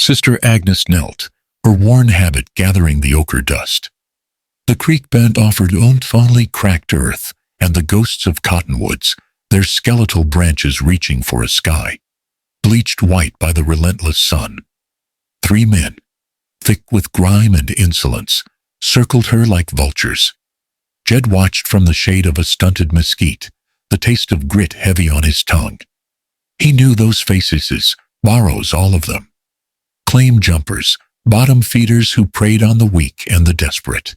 Sister Agnes knelt, her worn habit gathering the ochre dust. The creek bed offered only cracked earth and the ghosts of cottonwoods, their skeletal branches reaching for a sky, bleached white by the relentless sun. 3 men, thick with grime and insolence, circled her like vultures. Jed watched from the shade of a stunted mesquite, the taste of grit heavy on his tongue. He knew those faces, borrows all of them. Claim jumpers, bottom feeders who preyed on the weak and the desperate.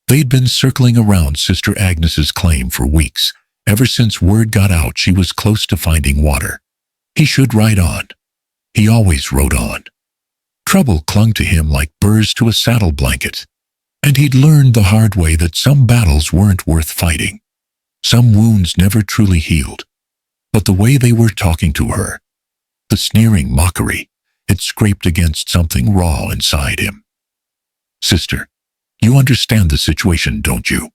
They'd been circling around Sister Agnes's claim for weeks, ever since word got out she was close to finding water. He should ride on. He always rode on. Trouble clung to him like burrs to a saddle blanket, and he'd learned the hard way that some battles weren't worth fighting. Some wounds never truly healed. But the way they were talking to her, the sneering mockery, it scraped against something raw inside him. Sister, you understand the situation, don't you?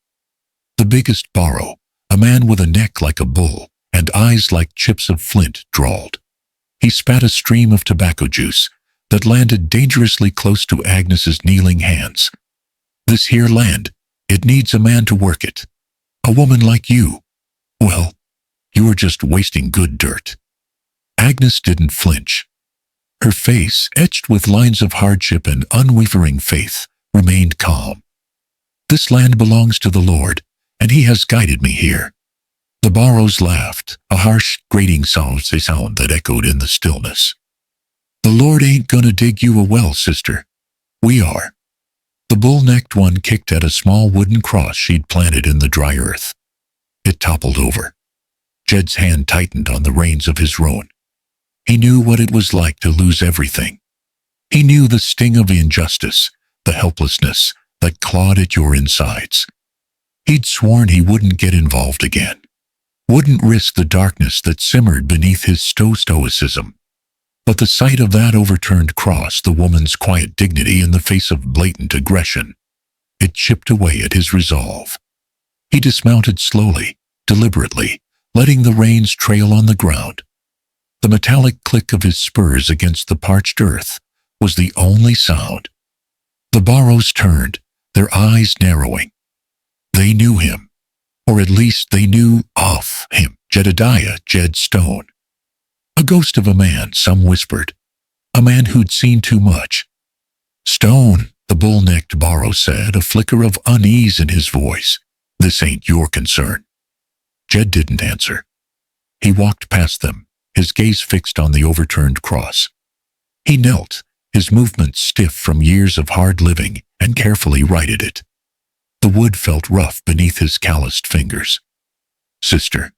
The biggest borrow, a man with a neck like a bull and eyes like chips of flint, drawled. He spat a stream of tobacco juice that landed dangerously close to Agnes's kneeling hands. This here land, it needs a man to work it. A woman like you. Well, you are just wasting good dirt. Agnes didn't flinch. Her face, etched with lines of hardship and unwavering faith, remained calm. This land belongs to the Lord, and he has guided me here. The borrows laughed, a harsh, grating sound that echoed in the stillness. The Lord ain't gonna dig you a well, sister. We are. The bull-necked one kicked at a small wooden cross she'd planted in the dry earth. It toppled over. Jed's hand tightened on the reins of his roan. He knew what it was like to lose everything. He knew the sting of injustice, the helplessness that clawed at your insides. He'd sworn he wouldn't get involved again, wouldn't risk the darkness that simmered beneath his stoicism. But the sight of that overturned cross, the woman's quiet dignity in the face of blatant aggression, it chipped away at his resolve. He dismounted slowly, deliberately, letting the reins trail on the ground. The metallic click of his spurs against the parched earth was the only sound. The borrows turned, their eyes narrowing. They knew him, or at least they knew of him, Jedediah Stone. A ghost of a man, some whispered. A man who'd seen too much. Stone, the bull-necked borrow said, a flicker of unease in his voice. This ain't your concern. Jed didn't answer. He walked past them, his gaze fixed on the overturned cross. He knelt, his movements stiff from years of hard living, and carefully righted it. The wood felt rough beneath his calloused fingers. Sister,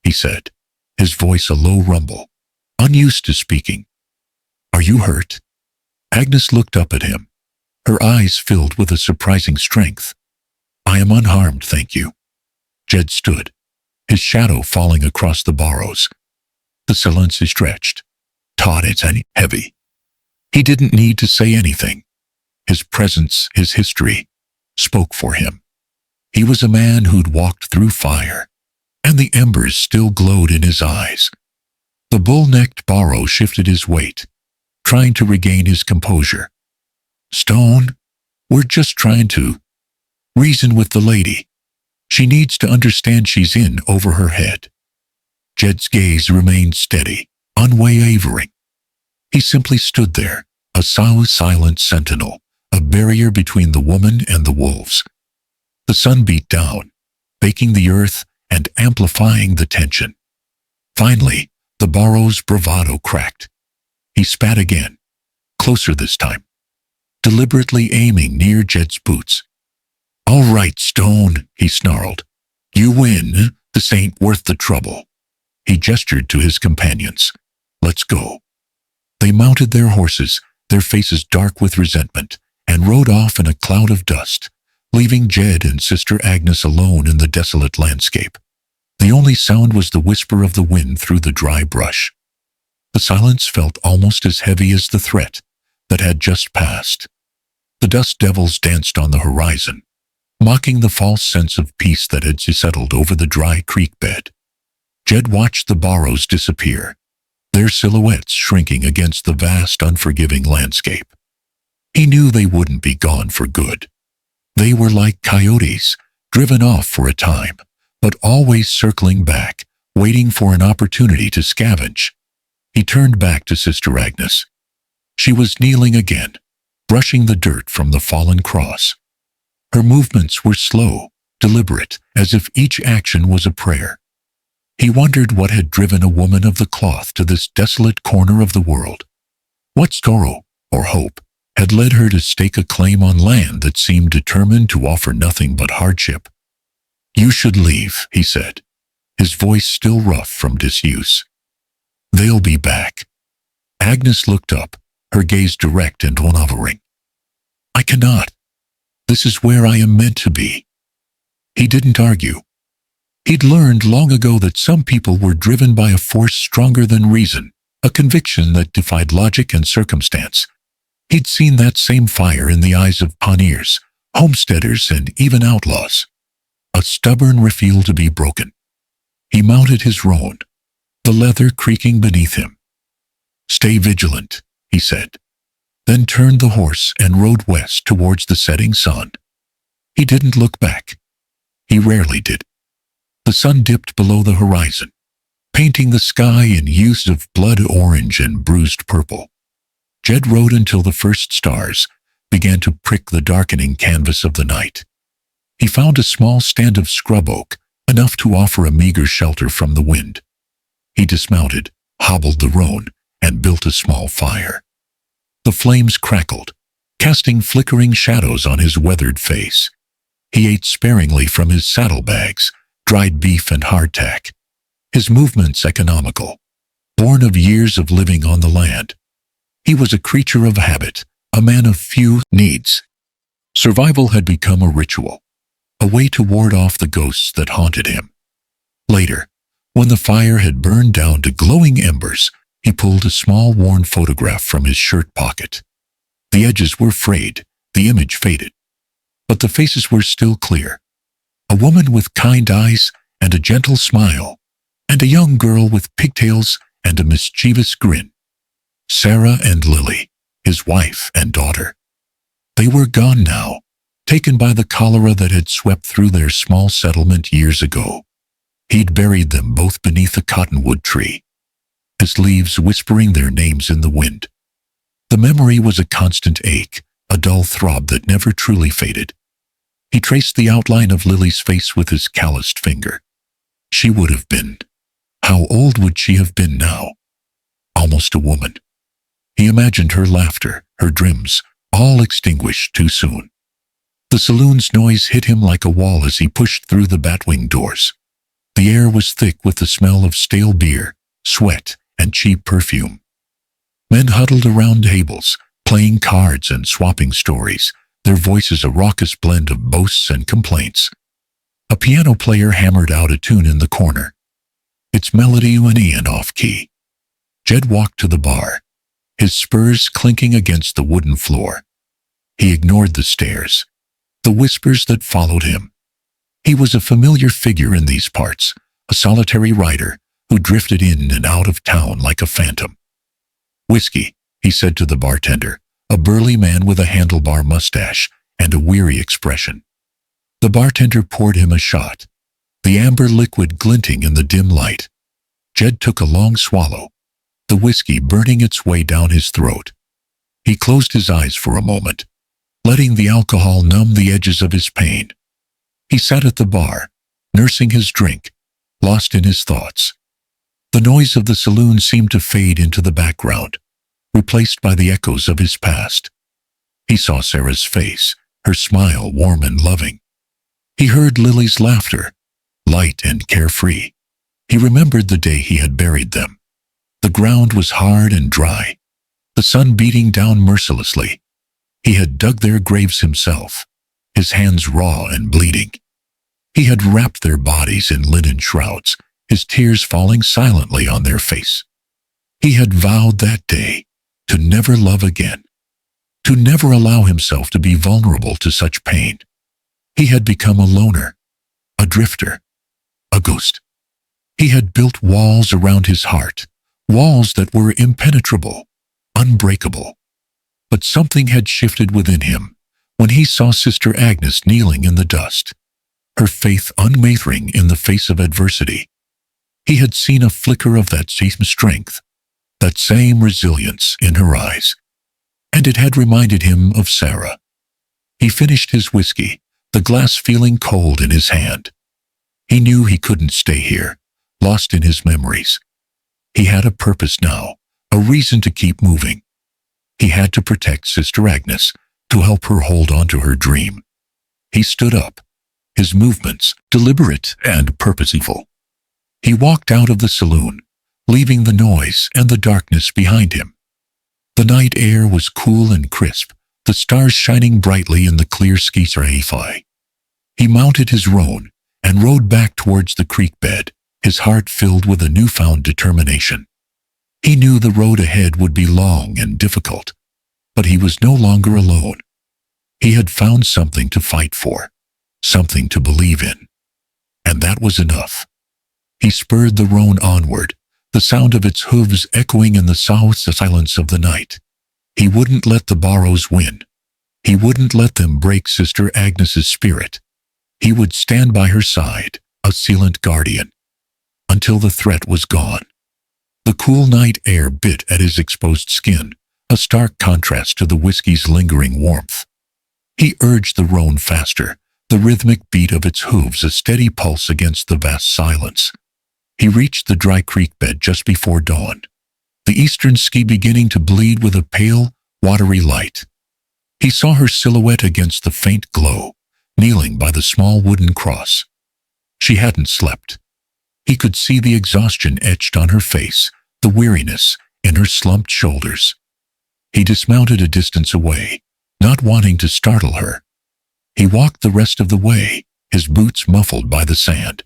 he said, his voice a low rumble, unused to speaking. Are you hurt? Agnes looked up at him, her eyes filled with a surprising strength. I am unharmed, thank you. Jed stood, his shadow falling across the borrows. The silence stretched, taut and heavy. He didn't need to say anything. His presence, his history, spoke for him. He was a man who'd walked through fire, and the embers still glowed in his eyes. The bull-necked borrow shifted his weight, trying to regain his composure. Stone, we're just trying to reason with the lady. She needs to understand she's in over her head. Jed's gaze remained steady, unwavering. He simply stood there, a silent sentinel, a barrier between the woman and the wolves. The sun beat down, baking the earth and amplifying the tension. Finally, the borrow's bravado cracked. He spat again, closer this time, deliberately aiming near Jed's boots. All right, Stone, he snarled. You win. This ain't worth the trouble. He gestured to his companions. Let's go. They mounted their horses, their faces dark with resentment, and rode off in a cloud of dust, leaving Jed and Sister Agnes alone in the desolate landscape. The only sound was the whisper of the wind through the dry brush. The silence felt almost as heavy as the threat that had just passed. The dust devils danced on the horizon, mocking the false sense of peace that had settled over the dry creek bed. Jed watched the borrows disappear, their silhouettes shrinking against the vast, unforgiving landscape. He knew they wouldn't be gone for good. They were like coyotes, driven off for a time, but always circling back, waiting for an opportunity to scavenge. He turned back to Sister Agnes. She was kneeling again, brushing the dirt from the fallen cross. Her movements were slow, deliberate, as if each action was a prayer. He wondered what had driven a woman of the cloth to this desolate corner of the world. What sorrow, or hope, had led her to stake a claim on land that seemed determined to offer nothing but hardship. "You should leave," he said, his voice still rough from disuse. "They'll be back." Agnes looked up, her gaze direct and unwavering. "I cannot. This is where I am meant to be." He didn't argue. He'd learned long ago that some people were driven by a force stronger than reason, a conviction that defied logic and circumstance. He'd seen that same fire in the eyes of pioneers, homesteaders, and even outlaws. A stubborn refusal to be broken. He mounted his roan, the leather creaking beneath him. "Stay vigilant," he said, then turned the horse and rode west towards the setting sun. He didn't look back. He rarely did. The sun dipped below the horizon, painting the sky in hues of blood orange and bruised purple. Jed rode until the first stars began to prick the darkening canvas of the night. He found a small stand of scrub oak, enough to offer a meager shelter from the wind. He dismounted, hobbled the roan, and built a small fire. The flames crackled, casting flickering shadows on his weathered face. He ate sparingly from his saddlebags, dried beef and hardtack. His movements economical, born of years of living on the land. He was a creature of habit, a man of few needs. Survival had become a ritual, a way to ward off the ghosts that haunted him. Later, when the fire had burned down to glowing embers, he pulled a small worn photograph from his shirt pocket. The edges were frayed, the image faded, but the faces were still clear. A woman with kind eyes and a gentle smile, and a young girl with pigtails and a mischievous grin. Sarah and Lily, his wife and daughter. They were gone now, taken by the cholera that had swept through their small settlement years ago. He'd buried them both beneath a cottonwood tree, his leaves whispering their names in the wind. The memory was a constant ache, a dull throb that never truly faded. He traced the outline of Lily's face with his calloused finger. She would have been. How old would she have been now? Almost a woman. He imagined her laughter, her dreams, all extinguished too soon. The saloon's noise hit him like a wall as he pushed through the batwing doors. The air was thick with the smell of stale beer, sweat, and cheap perfume. Men huddled around tables, playing cards and swapping stories, their voices a raucous blend of boasts and complaints. A piano player hammered out a tune in the corner, its melody whinny and off-key. Jed walked to the bar, his spurs clinking against the wooden floor. He ignored the stares, the whispers that followed him. He was a familiar figure in these parts, a solitary rider who drifted in and out of town like a phantom. "Whiskey," he said to the bartender, a burly man with a handlebar mustache and a weary expression. The bartender poured him a shot, the amber liquid glinting in the dim light. Jed took a long swallow, the whiskey burning its way down his throat. He closed his eyes for a moment, letting the alcohol numb the edges of his pain. He sat at the bar, nursing his drink, lost in his thoughts. The noise of the saloon seemed to fade into the background, replaced by the echoes of his past. He saw Sarah's face, her smile warm and loving. He heard Lily's laughter, light and carefree. He remembered the day he had buried them. The ground was hard and dry, the sun beating down mercilessly. He had dug their graves himself, his hands raw and bleeding. He had wrapped their bodies in linen shrouds, his tears falling silently on their face. He had vowed that day to never love again, to never allow himself to be vulnerable to such pain. He had become a loner, a drifter, a ghost. He had built walls around his heart, walls that were impenetrable, unbreakable. But something had shifted within him when he saw Sister Agnes kneeling in the dust, her faith unwavering in the face of adversity. He had seen a flicker of that same strength, that same resilience in her eyes, and it had reminded him of Sarah. He finished his whiskey, the glass feeling cold in his hand. He knew he couldn't stay here, lost in his memories. He had a purpose now, a reason to keep moving. He had to protect Sister Agnes, to help her hold on to her dream. He stood up, his movements deliberate and purposeful. He walked out of the saloon, leaving the noise and the darkness behind him. The night air was cool and crisp, the stars shining brightly in the clear sky. He mounted his roan and rode back towards the creek bed, his heart filled with a newfound determination. He knew the road ahead would be long and difficult, but he was no longer alone. He had found something to fight for, something to believe in, and that was enough. He spurred the roan onward, the sound of its hooves echoing in the silence of the night. He wouldn't let the Barrows win. He wouldn't let them break Sister Agnes's spirit. He would stand by her side, a silent guardian, until the threat was gone. The cool night air bit at his exposed skin, a stark contrast to the whiskey's lingering warmth. He urged the roan faster, the rhythmic beat of its hooves a steady pulse against the vast silence. He reached the dry creek bed just before dawn, the eastern sky beginning to bleed with a pale, watery light. He saw her silhouette against the faint glow, kneeling by the small wooden cross. She hadn't slept. He could see the exhaustion etched on her face, the weariness in her slumped shoulders. He dismounted a distance away, not wanting to startle her. He walked the rest of the way, his boots muffled by the sand.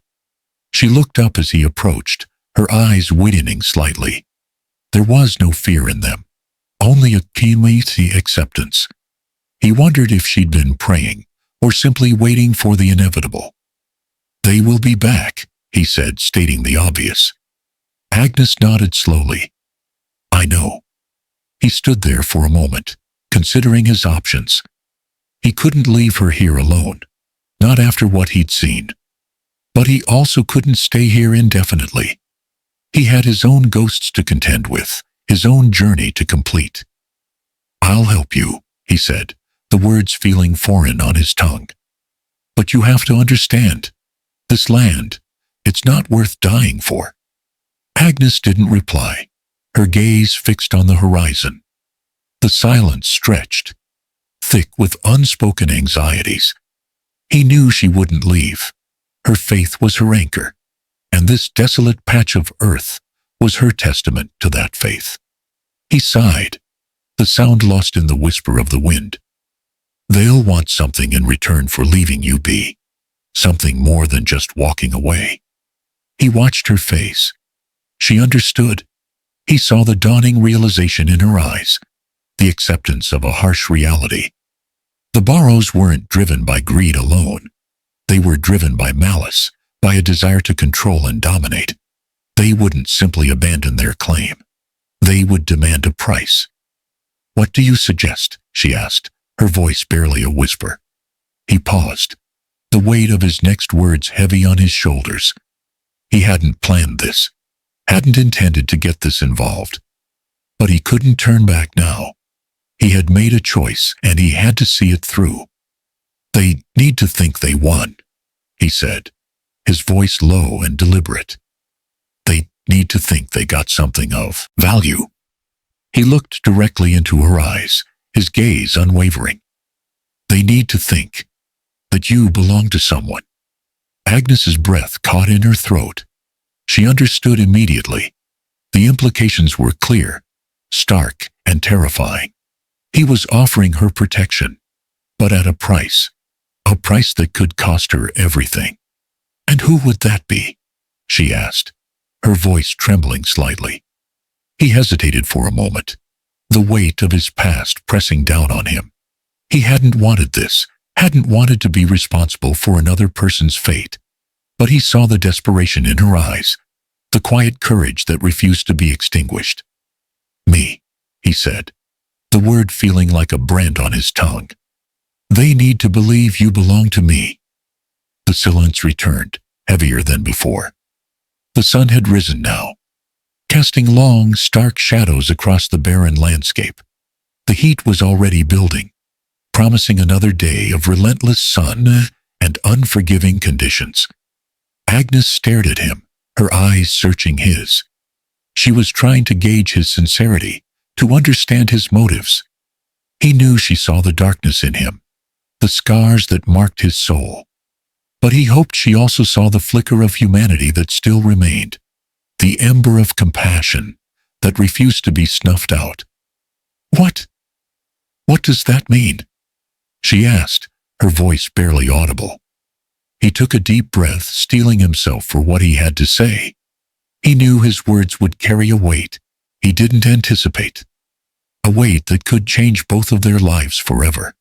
She looked up as he approached, her eyes widening slightly. There was no fear in them, only a keenly acceptance. He wondered if she'd been praying, or simply waiting for the inevitable. "They will be back," he said, stating the obvious. Agnes nodded slowly. "I know." He stood there for a moment, considering his options. He couldn't leave her here alone, not after what he'd seen. But he also couldn't stay here indefinitely. He had his own ghosts to contend with, his own journey to complete. "I'll help you," he said, the words feeling foreign on his tongue. "But you have to understand, this land, it's not worth dying for." Agnes didn't reply, her gaze fixed on the horizon. The silence stretched, thick with unspoken anxieties. He knew she wouldn't leave. Her faith was her anchor, and this desolate patch of earth was her testament to that faith. He sighed, the sound lost in the whisper of the wind. "They'll want something in return for leaving you be, something more than just walking away." He watched her face. She understood. He saw the dawning realization in her eyes, the acceptance of a harsh reality. The Barrows weren't driven by greed alone. They were driven by malice, by a desire to control and dominate. They wouldn't simply abandon their claim. They would demand a price. "What do you suggest?" she asked, her voice barely a whisper. He paused, the weight of his next words heavy on his shoulders. He hadn't planned this, hadn't intended to get this involved. But he couldn't turn back now. He had made a choice, and he had to see it through. "They need to think they won," he said, his voice low and deliberate. "They need to think they got something of value." He looked directly into her eyes, his gaze unwavering. "They need to think that you belong to someone." Agnes's breath caught in her throat. She understood immediately. The implications were clear, stark, and terrifying. He was offering her protection, but at a price that could cost her everything. "And who would that be?" she asked, her voice trembling slightly. He hesitated for a moment, the weight of his past pressing down on him. He hadn't wanted this, hadn't wanted to be responsible for another person's fate, but he saw the desperation in her eyes, the quiet courage that refused to be extinguished. "Me," he said, the word feeling like a brand on his tongue. "They need to believe you belong to me." The silence returned, heavier than before. The sun had risen now, casting long, stark shadows across the barren landscape. The heat was already building, promising another day of relentless sun and unforgiving conditions. Agnes stared at him, her eyes searching his. She was trying to gauge his sincerity, to understand his motives. He knew she saw the darkness in him, the scars that marked his soul. But he hoped she also saw the flicker of humanity that still remained, the ember of compassion that refused to be snuffed out. What does that mean?" she asked, her voice barely audible. He took a deep breath, steeling himself for what he had to say. He knew his words would carry a weight he didn't anticipate, a weight that could change both of their lives forever.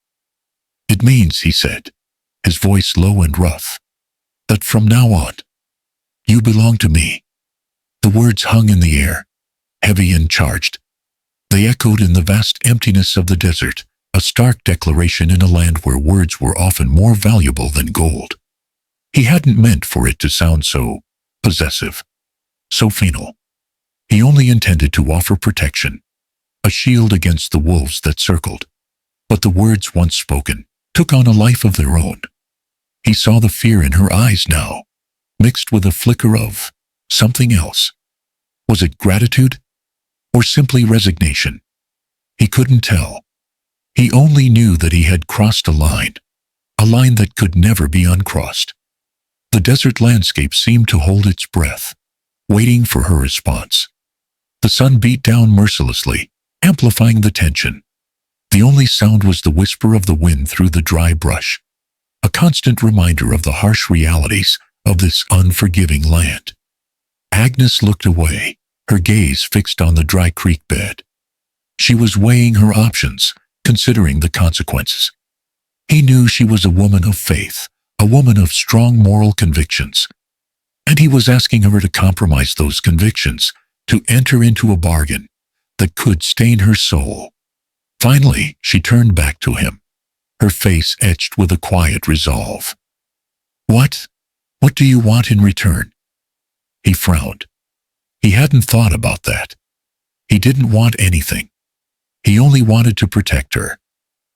"It means," he said, his voice low and rough, "that from now on, you belong to me." The words hung in the air, heavy and charged. They echoed in the vast emptiness of the desert, a stark declaration in a land where words were often more valuable than gold. He hadn't meant for it to sound so possessive, so final. He only intended to offer protection, a shield against the wolves that circled. But the words once spoken took on a life of their own. He saw the fear in her eyes now, mixed with a flicker of something else. Was it gratitude? Or simply resignation? He couldn't tell. He only knew that he had crossed a line that could never be uncrossed. The desert landscape seemed to hold its breath, waiting for her response. The sun beat down mercilessly, amplifying the tension. The only sound was the whisper of the wind through the dry brush, a constant reminder of the harsh realities of this unforgiving land. Agnes looked away, her gaze fixed on the dry creek bed. She was weighing her options, considering the consequences. He knew she was a woman of faith, a woman of strong moral convictions. And he was asking her to compromise those convictions, to enter into a bargain that could stain her soul. Finally, she turned back to him, her face etched with a quiet resolve. What do you want in return?" He frowned. He hadn't thought about that. He didn't want anything. He only wanted to protect her.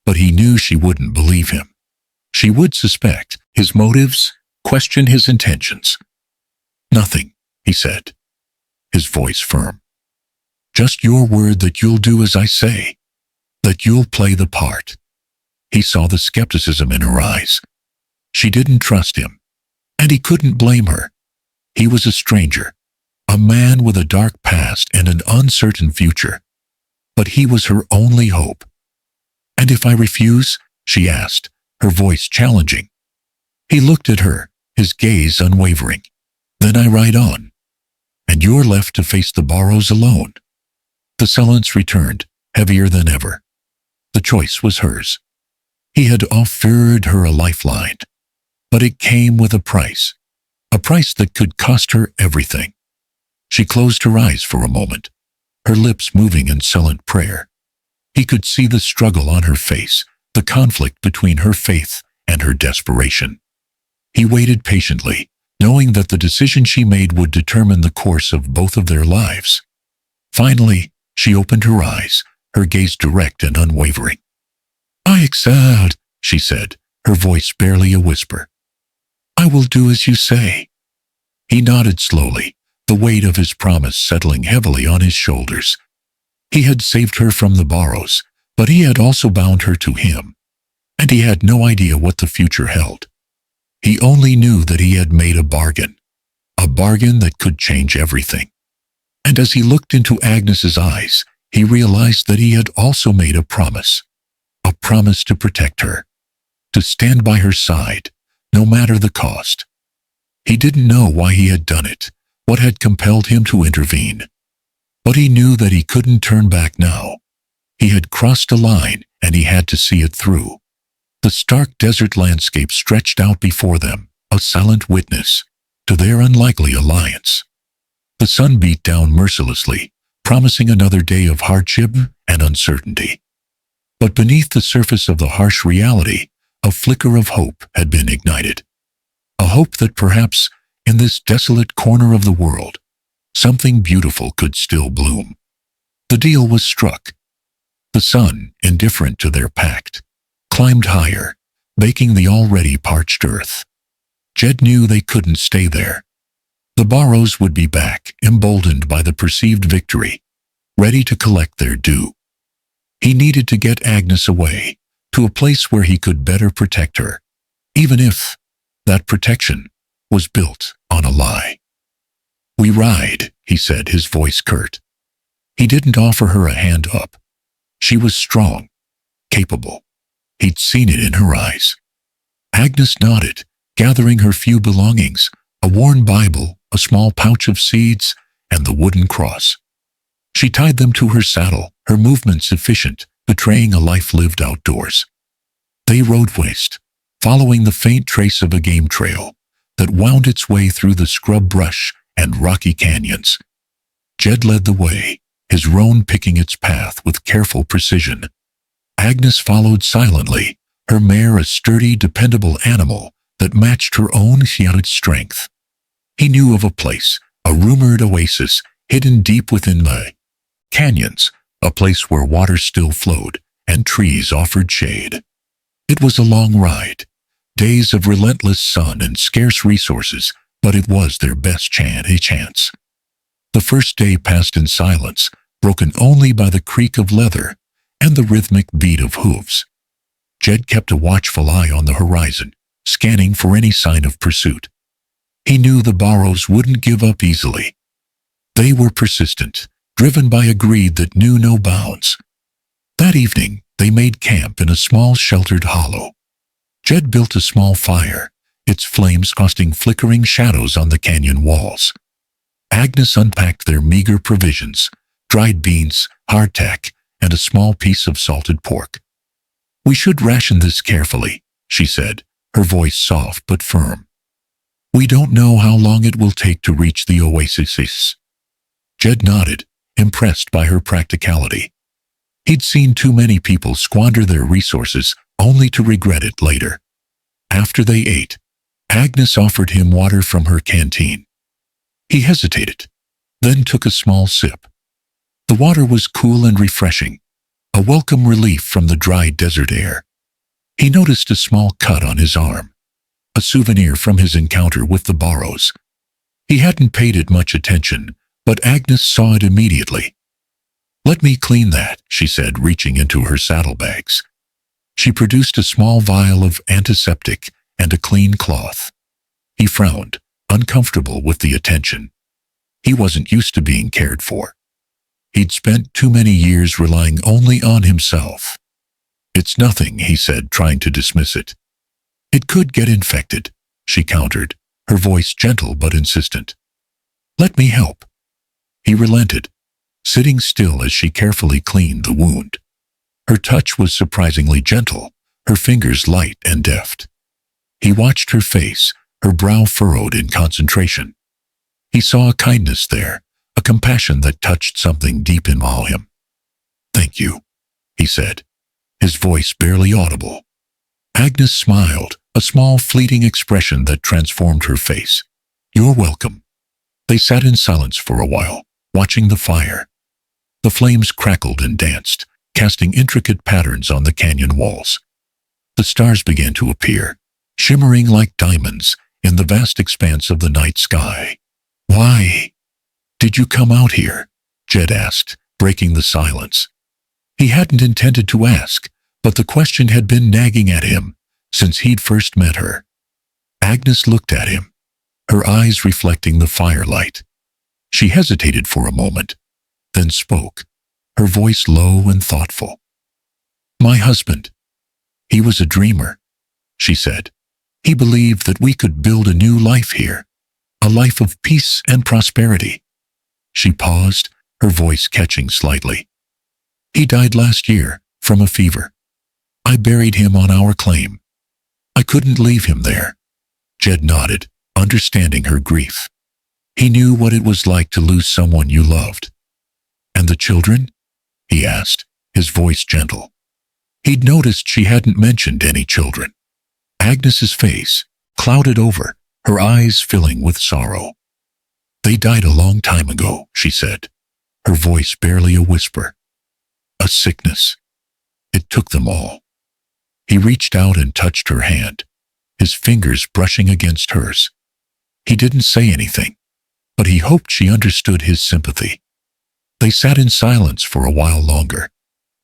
But he knew she wouldn't believe him. She would suspect his motives, question his intentions. "Nothing," he said, his voice firm. "Just your word that you'll do as I say, that you'll play the part." He saw the skepticism in her eyes. She didn't trust him, and he couldn't blame her. He was a stranger, a man with a dark past and an uncertain future. But he was her only hope. "And if I refuse?" she asked, her voice challenging. He looked at her, his gaze unwavering. "Then I ride on, and you're left to face the borrows alone." The silence returned, heavier than ever. The choice was hers. He had offered her a lifeline, but it came with a price that could cost her everything. She closed her eyes for a moment, her lips moving in silent prayer. He could see the struggle on her face, the conflict between her faith and her desperation. He waited patiently, knowing that the decision she made would determine the course of both of their lives. Finally, she opened her eyes, her gaze direct and unwavering. "I accept," she said, her voice barely a whisper. "I will do as you say." He nodded slowly, the weight of his promise settling heavily on his shoulders. He had saved her from the borrows, but he had also bound her to him, and he had no idea what the future held. He only knew that he had made a bargain that could change everything. And as he looked into Agnes's eyes, he realized that he had also made a promise to protect her, to stand by her side, no matter the cost. He didn't know why he had done it, what had compelled him to intervene. But he knew that he couldn't turn back now. He had crossed a line, and he had to see it through. The stark desert landscape stretched out before them, a silent witness to their unlikely alliance. The sun beat down mercilessly, promising another day of hardship and uncertainty. But beneath the surface of the harsh reality, a flicker of hope had been ignited. A hope that perhaps, in this desolate corner of the world, something beautiful could still bloom. The deal was struck. The sun, indifferent to their pact, climbed higher, baking the already parched earth. Jed knew they couldn't stay there. The Barrows would be back, emboldened by the perceived victory, ready to collect their due. He needed to get Agnes away, to a place where he could better protect her, even if that protection was built on a lie. "We ride," he said, his voice curt. He didn't offer her a hand up. She was strong, capable. He'd seen it in her eyes. Agnes nodded, gathering her few belongings, a worn Bible, a small pouch of seeds, and the wooden cross. She tied them to her saddle, her movements efficient, betraying a life lived outdoors. They rode west, following the faint trace of a game trail that wound its way through the scrub brush and rocky canyons. Jed led the way, his roan picking its path with careful precision. Agnes followed silently, her mare a sturdy, dependable animal that matched her own young strength. He knew of a place, a rumored oasis, hidden deep within the canyons, a place where water still flowed and trees offered shade. It was a long ride, days of relentless sun and scarce resources, but it was their best chance. The first day passed in silence, broken only by the creak of leather and the rhythmic beat of hooves. Jed kept a watchful eye on the horizon, scanning for any sign of pursuit. He knew the Barrows wouldn't give up easily. They were persistent, driven by a greed that knew no bounds. That evening, they made camp in a small sheltered hollow. Jed built a small fire, its flames casting flickering shadows on the canyon walls. Agnes unpacked their meager provisions, dried beans, hardtack, and a small piece of salted pork. "We should ration this carefully," she said, her voice soft but firm. "We don't know how long it will take to reach the oasis." Jed nodded, impressed by her practicality. He'd seen too many people squander their resources only to regret it later. After they ate, Agnes offered him water from her canteen. He hesitated, then took a small sip. The water was cool and refreshing, a welcome relief from the dry desert air. He noticed a small cut on his arm, a souvenir from his encounter with the Barrows. He hadn't paid it much attention, but Agnes saw it immediately. "Let me clean that," she said, reaching into her saddlebags. She produced a small vial of antiseptic and a clean cloth. He frowned, uncomfortable with the attention. He wasn't used to being cared for. He'd spent too many years relying only on himself. "It's nothing," he said, trying to dismiss it. "It could get infected," she countered, her voice gentle but insistent. "Let me help." He relented, sitting still as she carefully cleaned the wound. Her touch was surprisingly gentle, her fingers light and deft. He watched her face, her brow furrowed in concentration. He saw a kindness there, a compassion that touched something deep in him. "Thank you," he said, his voice barely audible. Agnes smiled, a small fleeting expression that transformed her face. "You're welcome." They sat in silence for a while, watching the fire. The flames crackled and danced, casting intricate patterns on the canyon walls. The stars began to appear, shimmering like diamonds in the vast expanse of the night sky. "Why did you come out here?" Jed asked, breaking the silence. He hadn't intended to ask, but the question had been nagging at him since he'd first met her. Agnes looked at him, her eyes reflecting the firelight. She hesitated for a moment, then spoke, her voice low and thoughtful. "My husband. He was a dreamer," she said. "He believed that we could build a new life here, a life of peace and prosperity." She paused, her voice catching slightly. "He died last year, from a fever. I buried him on our claim. I couldn't leave him there." Jed nodded, understanding her grief. He knew what it was like to lose someone you loved. "And the children?" he asked, his voice gentle. He'd noticed she hadn't mentioned any children. Agnes's face clouded over, her eyes filling with sorrow. "They died a long time ago," she said, her voice barely a whisper. "A sickness. It took them all." He reached out and touched her hand, his fingers brushing against hers. He didn't say anything, but he hoped she understood his sympathy. They sat in silence for a while longer,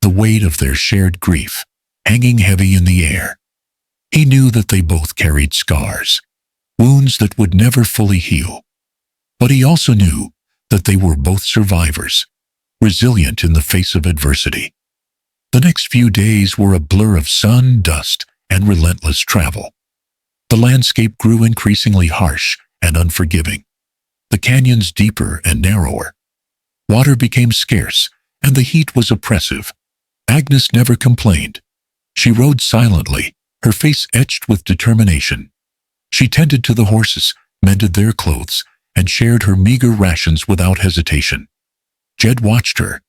the weight of their shared grief hanging heavy in the air. He knew that they both carried scars, wounds that would never fully heal. But he also knew that they were both survivors, resilient in the face of adversity. The next few days were a blur of sun, dust, and relentless travel. The landscape grew increasingly harsh and unforgiving, the canyons deeper and narrower. Water became scarce, and the heat was oppressive. Agnes never complained. She rode silently, her face etched with determination. She tended to the horses, mended their clothes, and shared her meager rations without hesitation. Jed watched her,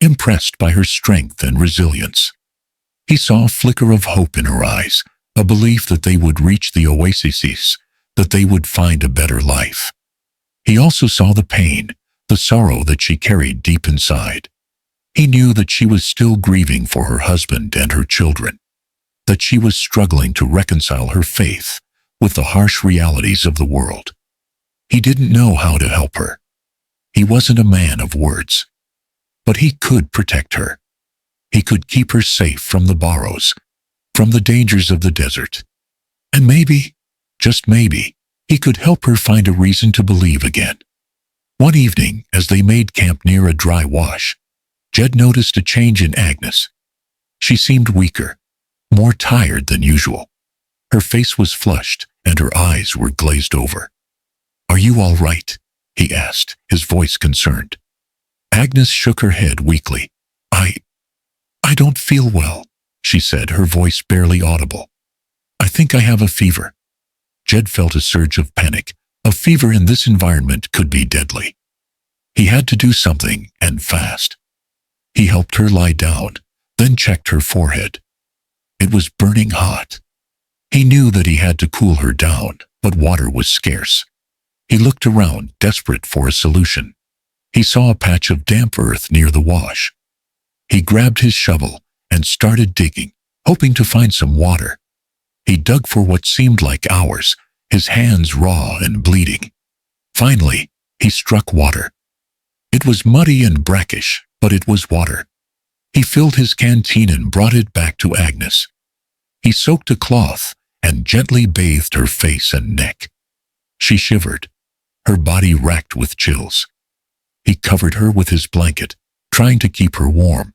impressed by her strength and resilience. He saw a flicker of hope in her eyes, a belief that they would reach the oasis, that they would find a better life. He also saw the pain, the sorrow that she carried deep inside. He knew that she was still grieving for her husband and her children, that she was struggling to reconcile her faith with the harsh realities of the world. He didn't know how to help her. He wasn't a man of words, but he could protect her. He could keep her safe from the borrows, from the dangers of the desert. And maybe, just maybe, he could help her find a reason to believe again. One evening, as they made camp near a dry wash, Jed noticed a change in Agnes. She seemed weaker, more tired than usual. Her face was flushed, and her eyes were glazed over. "Are you all right?" he asked, his voice concerned. Agnes shook her head weakly. I don't feel well," she said, her voice barely audible. "I think I have a fever." Jed felt a surge of panic. A fever in this environment could be deadly. He had to do something, and fast. He helped her lie down, then checked her forehead. It was burning hot. He knew that he had to cool her down, but water was scarce. He looked around, desperate for a solution. He saw a patch of damp earth near the wash. He grabbed his shovel and started digging, hoping to find some water. He dug for what seemed like hours, his hands raw and bleeding. Finally, he struck water. It was muddy and brackish, but it was water. He filled his canteen and brought it back to Agnes. He soaked a cloth and gently bathed her face and neck. She shivered, her body racked with chills. He covered her with his blanket, trying to keep her warm.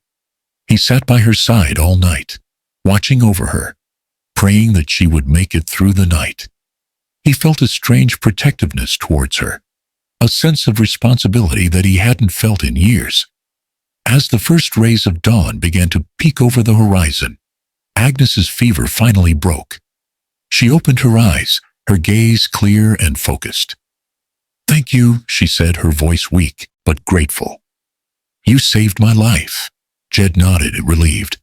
He sat by her side all night, watching over her, praying that she would make it through the night. He felt a strange protectiveness towards her, a sense of responsibility that he hadn't felt in years. As the first rays of dawn began to peek over the horizon, Agnes's fever finally broke. She opened her eyes, her gaze clear and focused. "Thank you," she said, her voice weak but grateful. "You saved my life." Jed nodded, relieved.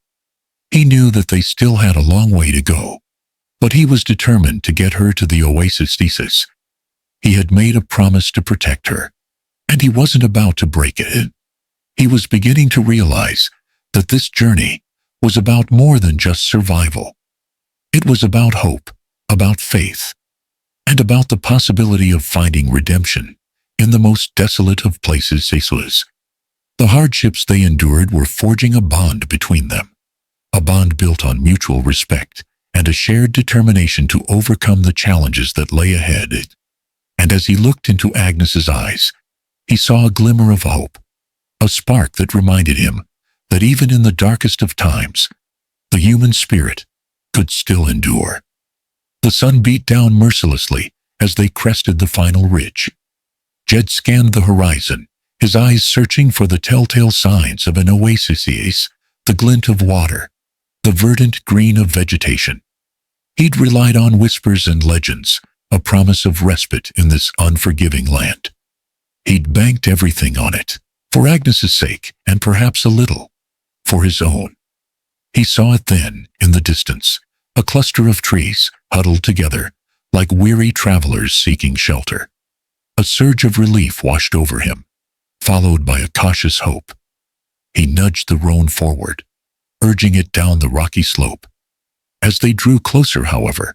He knew that they still had a long way to go, but he was determined to get her to the oasis. He had made a promise to protect her, and he wasn't about to break it. He was beginning to realize that this journey was about more than just survival. It was about hope, about faith, and about the possibility of finding redemption in the most desolate of places. The hardships they endured were forging a bond between them, a bond built on mutual respect and a shared determination to overcome the challenges that lay ahead. And as he looked into Agnes's eyes, he saw a glimmer of hope, a spark that reminded him that even in the darkest of times, the human spirit could still endure. The sun beat down mercilessly as they crested the final ridge. Jed scanned the horizon, his eyes searching for the telltale signs of an oasis, the glint of water, the verdant green of vegetation. He'd relied on whispers and legends, a promise of respite in this unforgiving land. He'd banked everything on it, for Agnes's sake, and perhaps a little for his own. He saw it then, in the distance, a cluster of trees huddled together, like weary travelers seeking shelter. A surge of relief washed over him, followed by a cautious hope. He nudged the roan forward, urging it down the rocky slope. As they drew closer, however,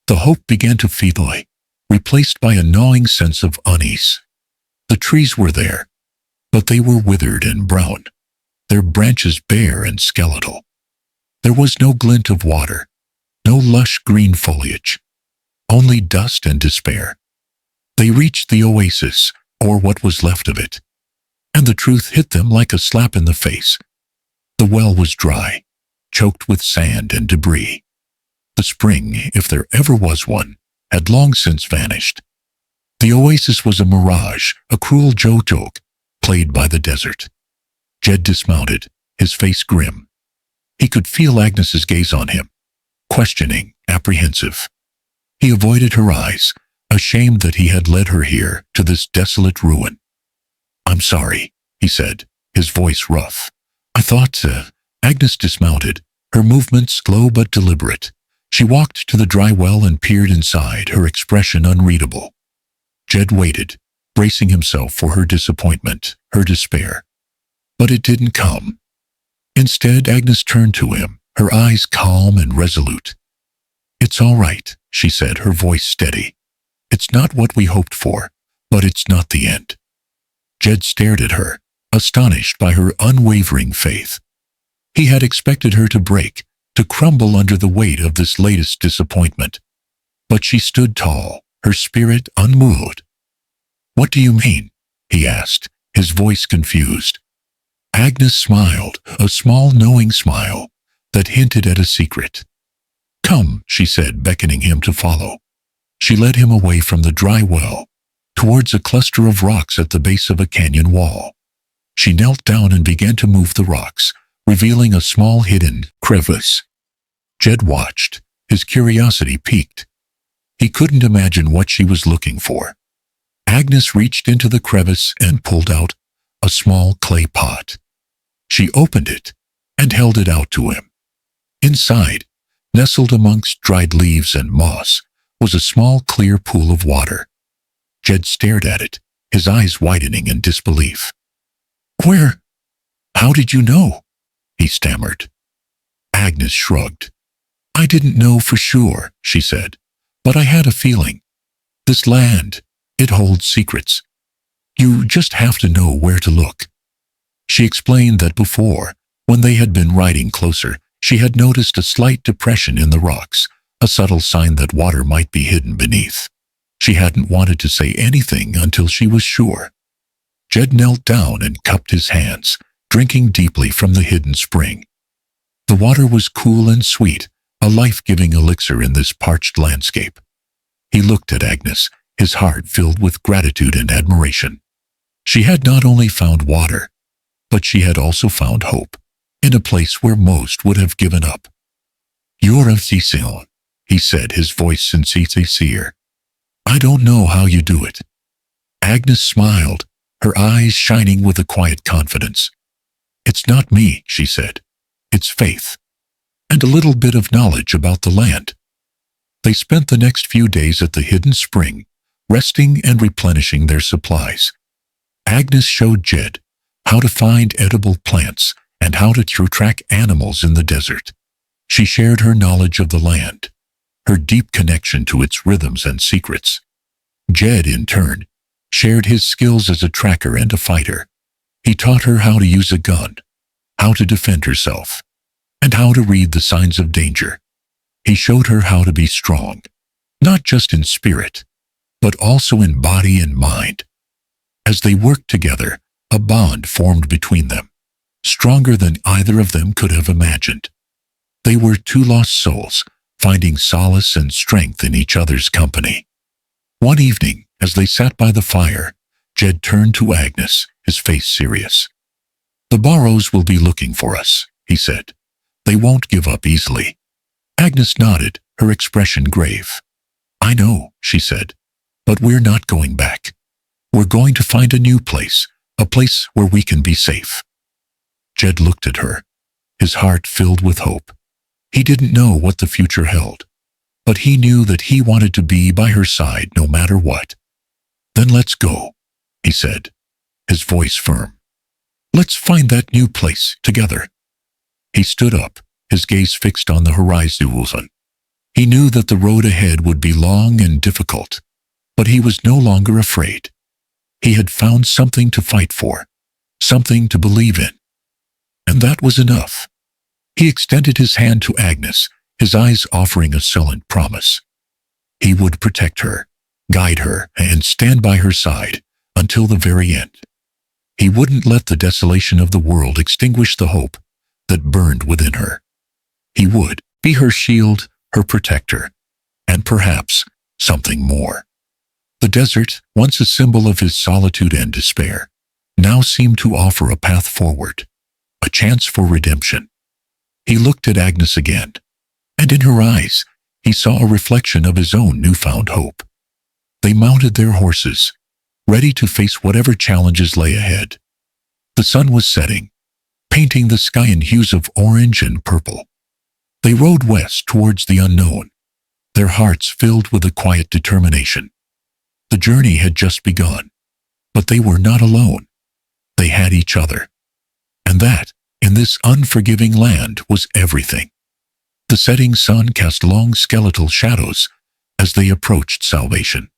the hope began to feeble, replaced by a gnawing sense of unease. The trees were there, but they were withered and brown, their branches bare and skeletal. There was no glint of water, no lush green foliage, only dust and despair. They reached the oasis, or what was left of it, and the truth hit them like a slap in the face. The well was dry, choked with sand and debris. The spring, if there ever was one, had long since vanished. The oasis was a mirage, a cruel joke played by the desert. Jed dismounted, his face grim. He could feel Agnes's gaze on him, questioning, apprehensive. He avoided her eyes, ashamed that he had led her here to this desolate ruin. "I'm sorry," he said, his voice rough. "I thought..." Agnes dismounted, her movements slow but deliberate. She walked to the dry well and peered inside, her expression unreadable. Jed waited, bracing himself for her disappointment, her despair. But it didn't come. Instead, Agnes turned to him, her eyes calm and resolute. "It's all right," she said, her voice steady. "It's not what we hoped for, but it's not the end." Jed stared at her, astonished by her unwavering faith. He had expected her to break, to crumble under the weight of this latest disappointment. But she stood tall, her spirit unmoved. "What do you mean?" he asked, his voice confused. Agnes smiled, a small knowing smile that hinted at a secret. "Come," she said, beckoning him to follow. She led him away from the dry well, towards a cluster of rocks at the base of a canyon wall. She knelt down and began to move the rocks, revealing a small hidden crevice. Jed watched, his curiosity piqued. He couldn't imagine what she was looking for. Agnes reached into the crevice and pulled out a small clay pot. She opened it and held it out to him. Inside, nestled amongst dried leaves and moss, was a small clear pool of water. Jed stared at it, his eyes widening in disbelief. "Where? How did you know?" he stammered. Agnes shrugged. "I didn't know for sure," she said, "but I had a feeling. This land, it holds secrets. You just have to know where to look." She explained that before, when they had been riding closer, she had noticed a slight depression in the rocks, a subtle sign that water might be hidden beneath. She hadn't wanted to say anything until she was sure. Jed knelt down and cupped his hands, drinking deeply from the hidden spring. The water was cool and sweet, a life-giving elixir in this parched landscape. He looked at Agnes, his heart filled with gratitude and admiration. She had not only found water, but she had also found hope, in a place where most would have given up. "You're a Cecil," he said, his voice sincere. "I don't know how you do it." Agnes smiled, her eyes shining with a quiet confidence. "It's not me," she said. "It's faith, and a little bit of knowledge about the land." They spent the next few days at the hidden spring, resting and replenishing their supplies. Agnes showed Jed how to find edible plants and how to track animals in the desert. She shared her knowledge of the land, her deep connection to its rhythms and secrets. Jed, in turn, shared his skills as a tracker and a fighter. He taught her how to use a gun, how to defend herself, and how to read the signs of danger. He showed her how to be strong, not just in spirit, but also in body and mind. As they worked together, a bond formed between them, stronger than either of them could have imagined. They were two lost souls, finding solace and strength in each other's company. One evening, as they sat by the fire, Jed turned to Agnes, his face serious. "The Barrows will be looking for us," he said. "They won't give up easily." Agnes nodded, her expression grave. "I know," she said, "but we're not going back. We're going to find a new place, a place where we can be safe." Jed looked at her, his heart filled with hope. He didn't know what the future held, but he knew that he wanted to be by her side no matter what. "Then let's go," he said, his voice firm. "Let's find that new place together." He stood up, his gaze fixed on the horizon. He knew that the road ahead would be long and difficult, but he was no longer afraid. He had found something to fight for, something to believe in. And that was enough. He extended his hand to Agnes, his eyes offering a sullen promise. He would protect her, guide her, and stand by her side until the very end. He wouldn't let the desolation of the world extinguish the hope that burned within her. He would be her shield, her protector, and perhaps something more. The desert, once a symbol of his solitude and despair, now seemed to offer a path forward, a chance for redemption. He looked at Agnes again, and in her eyes he saw a reflection of his own newfound hope. They mounted their horses, ready to face whatever challenges lay ahead. The sun was setting, painting the sky in hues of orange and purple. They rode west towards the unknown, their hearts filled with a quiet determination. The journey had just begun, but they were not alone. They had each other. And that, in this unforgiving land, was everything. The setting sun cast long skeletal shadows as they approached Salvation,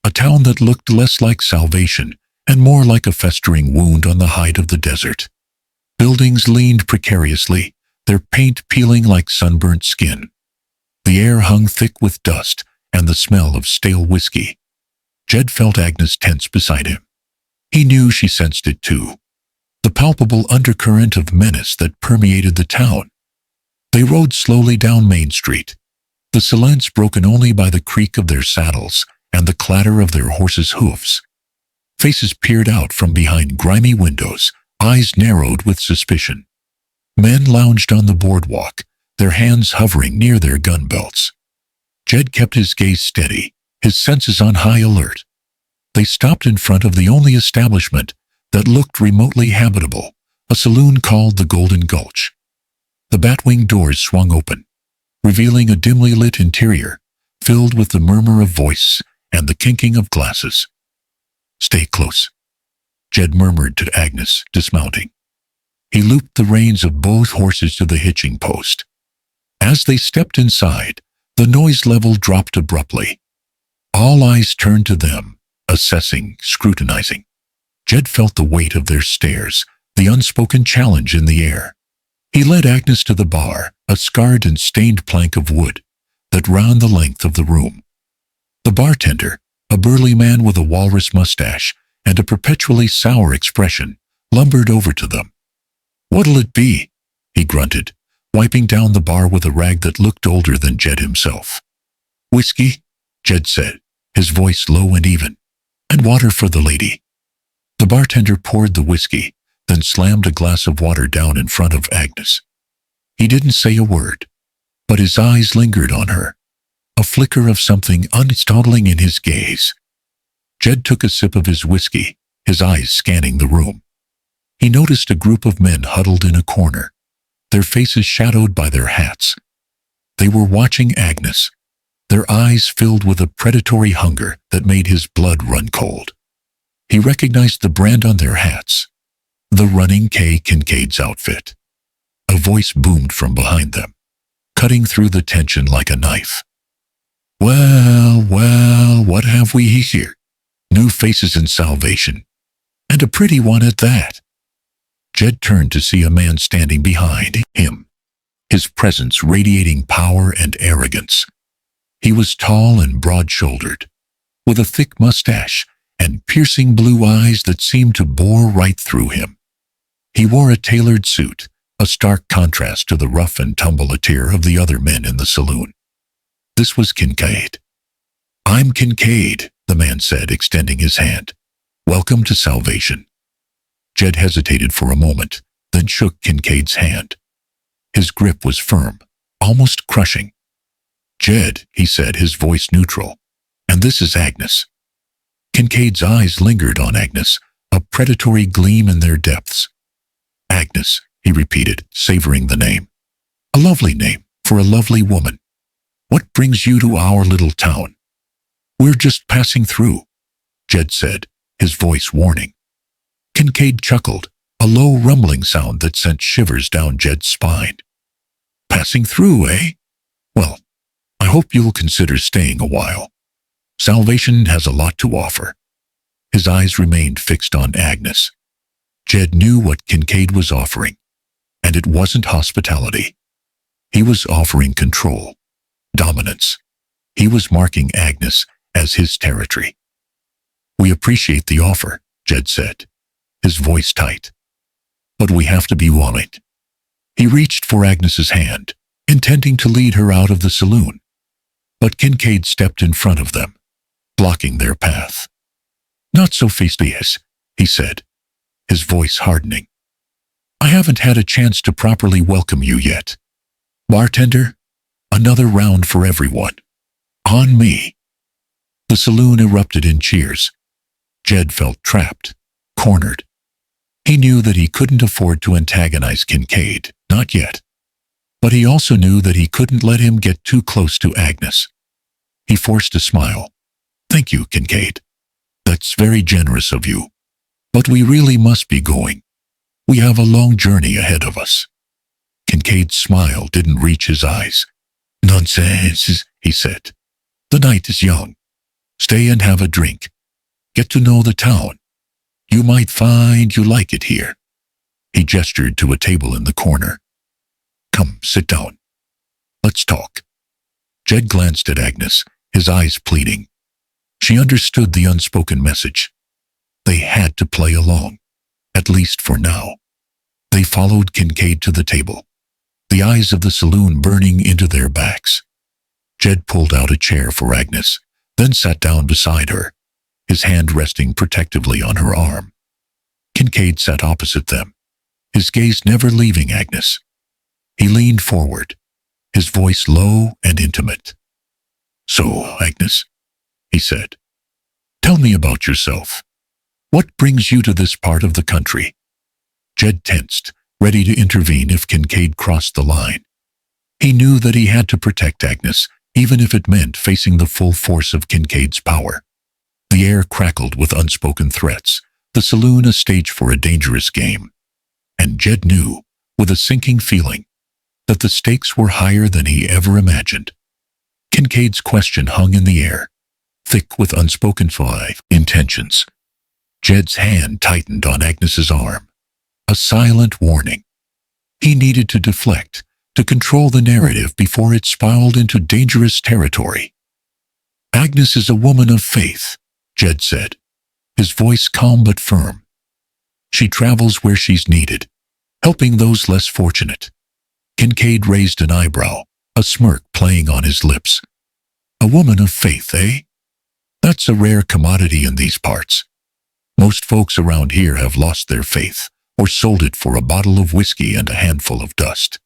a town that looked less like salvation and more like a festering wound on the hide of the desert. Buildings leaned precariously, their paint peeling like sunburnt skin. The air hung thick with dust and the smell of stale whiskey. Jed felt Agnes tense beside him. He knew she sensed it too, the palpable undercurrent of menace that permeated the town. They rode slowly down Main Street, the silence broken only by the creak of their saddles and the clatter of their horses' hoofs. Faces peered out from behind grimy windows, eyes narrowed with suspicion. Men lounged on the boardwalk, their hands hovering near their gun belts. Jed kept his gaze steady, his senses on high alert. They stopped in front of the only establishment that looked remotely habitable, a saloon called the Golden Gulch. The batwing doors swung open, revealing a dimly lit interior, filled with the murmur of voice and the kinking of glasses. "Stay close," Jed murmured to Agnes, dismounting. He looped the reins of both horses to the hitching post. As they stepped inside, the noise level dropped abruptly. All eyes turned to them, assessing, scrutinizing. Jed felt the weight of their stares, the unspoken challenge in the air. He led Agnes to the bar, a scarred and stained plank of wood that ran the length of the room. The bartender, a burly man with a walrus mustache and a perpetually sour expression, lumbered over to them. "What'll it be?" he grunted, wiping down the bar with a rag that looked older than Jed himself. "Whiskey," Jed said, his voice low and even. "And water for the lady." The bartender poured the whiskey, then slammed a glass of water down in front of Agnes. He didn't say a word, but his eyes lingered on her, a flicker of something unstartling in his gaze. Jed took a sip of his whiskey, his eyes scanning the room. He noticed a group of men huddled in a corner, their faces shadowed by their hats. They were watching Agnes, their eyes filled with a predatory hunger that made his blood run cold. He recognized the brand on their hats, the Running K Kincaid's outfit. A voice boomed from behind them, cutting through the tension like a knife. Well, what have we here? New faces in Salvation, and a pretty one at that." Jed turned to see a man standing behind him, his presence radiating power and arrogance. He was tall and broad-shouldered, with a thick mustache and piercing blue eyes that seemed to bore right through him. He wore a tailored suit, a stark contrast to the rough and tumble attire of the other men in the saloon. This was Kincaid. "I'm Kincaid," the man said, extending his hand. "Welcome to Salvation." Jed hesitated for a moment, then shook Kincaid's hand. His grip was firm, almost crushing. "Jed," he said, his voice neutral, "and this is Agnes." Kincaid's eyes lingered on Agnes, a predatory gleam in their depths. Agnes, he repeated, savoring the name. A lovely name for a lovely woman. What brings you to our little town? We're just passing through, Jed said, his voice warning. Kincaid chuckled, a low rumbling sound that sent shivers down Jed's spine. Passing through, eh? Well, I hope you'll consider staying a while. Salvation has a lot to offer. His eyes remained fixed on Agnes. Jed knew what Kincaid was offering, and it wasn't hospitality. He was offering control, dominance. He was marking Agnes as his territory. We appreciate the offer, Jed said, his voice tight. But we have to be willing. He reached for Agnes's hand, intending to lead her out of the saloon. But Kincaid stepped in front of them, blocking their path. Not so fastidious, he said, his voice hardening. I haven't had a chance to properly welcome you yet. Bartender, another round for everyone. On me. The saloon erupted in cheers. Jed felt trapped, cornered. He knew that he couldn't afford to antagonize Kincaid, not yet. But he also knew that he couldn't let him get too close to Agnes. He forced a smile. Thank you, Kincaid. That's very generous of you. But we really must be going. We have a long journey ahead of us. Kincaid's smile didn't reach his eyes. Nonsense, he said. The night is young. Stay and have a drink. Get to know the town. You might find you like it here. He gestured to a table in the corner. Come, sit down. Let's talk. Jed glanced at Agnes, his eyes pleading. She understood the unspoken message. They had to play along, at least for now. They followed Kincaid to the table, the eyes of the saloon burning into their backs. Jed pulled out a chair for Agnes, then sat down beside her, his hand resting protectively on her arm. Kincaid sat opposite them, his gaze never leaving Agnes. He leaned forward, his voice low and intimate. So, Agnes, he said, tell me about yourself. What brings you to this part of the country? Jed tensed, ready to intervene if Kincaid crossed the line. He knew that he had to protect Agnes, even if it meant facing the full force of Kincaid's power. The air crackled with unspoken threats, the saloon a stage for a dangerous game. And Jed knew, with a sinking feeling, that the stakes were higher than he ever imagined. Kincaid's question hung in the air, thick with unspoken intentions. Jed's hand tightened on Agnes's arm, a silent warning. He needed to deflect, to control the narrative before it spiraled into dangerous territory. Agnes is a woman of faith, Jed said, his voice calm but firm. She travels where she's needed, helping those less fortunate. Kincaid raised an eyebrow, a smirk playing on his lips. A woman of faith, eh? That's a rare commodity in these parts. Most folks around here have lost their faith, or sold it for a bottle of whiskey and a handful of dust.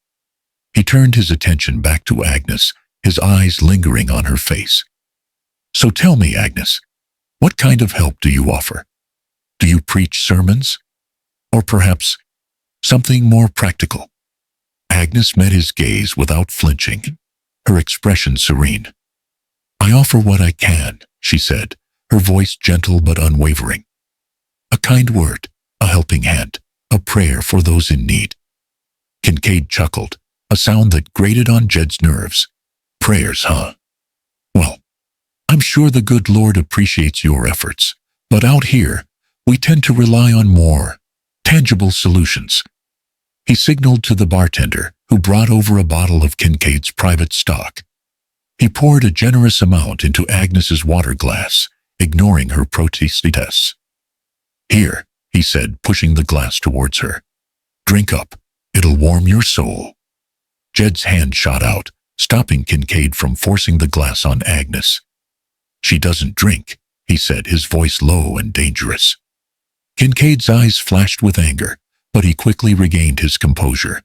He turned his attention back to Agnes, his eyes lingering on her face. So tell me, Agnes, what kind of help do you offer? Do you preach sermons? Or perhaps something more practical? Agnes met his gaze without flinching, her expression serene. I offer what I can, she said, her voice gentle but unwavering. A kind word, a helping hand, a prayer for those in need. Kincaid chuckled, a sound that grated on Jed's nerves. Prayers, huh? Well, I'm sure the good Lord appreciates your efforts, but out here, we tend to rely on more tangible solutions. He signaled to the bartender, who brought over a bottle of Kincaid's private stock. He poured a generous amount into Agnes's water glass, ignoring her protests. Here, he said, pushing the glass towards her. Drink up. It'll warm your soul. Jed's hand shot out, stopping Kincaid from forcing the glass on Agnes. She doesn't drink, he said, his voice low and dangerous. Kincaid's eyes flashed with anger, but he quickly regained his composure.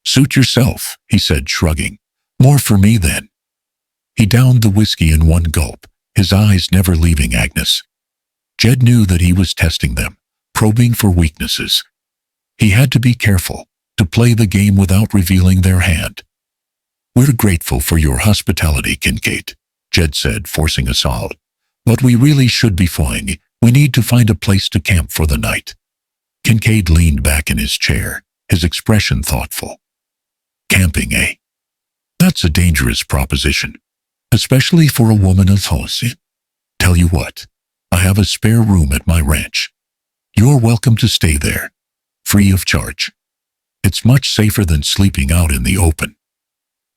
Suit yourself, he said, shrugging. More for me then. He downed the whiskey in one gulp, his eyes never leaving Agnes. Jed knew that he was testing them, probing for weaknesses. He had to be careful, to play the game without revealing their hand. "We're grateful for your hospitality, Kincaid," Jed said, forcing a solid. "But we really should be flying. We need to find a place to camp for the night." Kincaid leaned back in his chair, his expression thoughtful. "Camping, eh? That's a dangerous proposition, especially for a woman of house. Tell you what, I have a spare room at my ranch. You're welcome to stay there, free of charge. It's much safer than sleeping out in the open."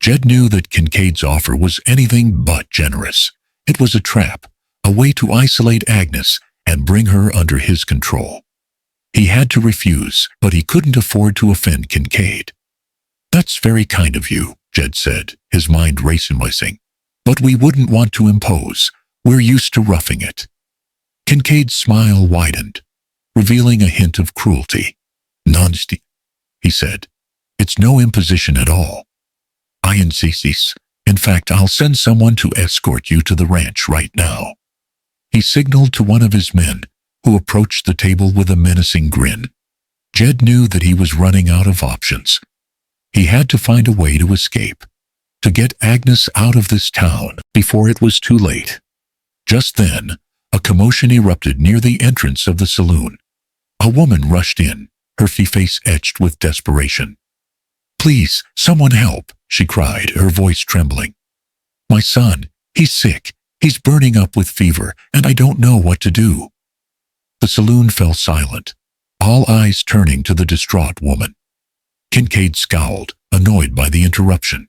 Jed knew that Kincaid's offer was anything but generous. It was a trap, a way to isolate Agnes and bring her under his control. He had to refuse, but he couldn't afford to offend Kincaid. "That's very kind of you," Jed said, his mind racing. "But we wouldn't want to impose. We're used to roughing it." Kincaid's smile widened, revealing a hint of cruelty. "Nonst," he said. "It's no imposition at all. I insist. In fact, I'll send someone to escort you to the ranch right now." He signaled to one of his men, who approached the table with a menacing grin. Jed knew that he was running out of options. He had to find a way to escape, to get Agnes out of this town before it was too late. Just then, a commotion erupted near the entrance of the saloon. A woman rushed in, her face etched with desperation. "Please, someone help," she cried, her voice trembling. "My son, he's sick. He's burning up with fever, and I don't know what to do." The saloon fell silent, all eyes turning to the distraught woman. Kincaid scowled, annoyed by the interruption.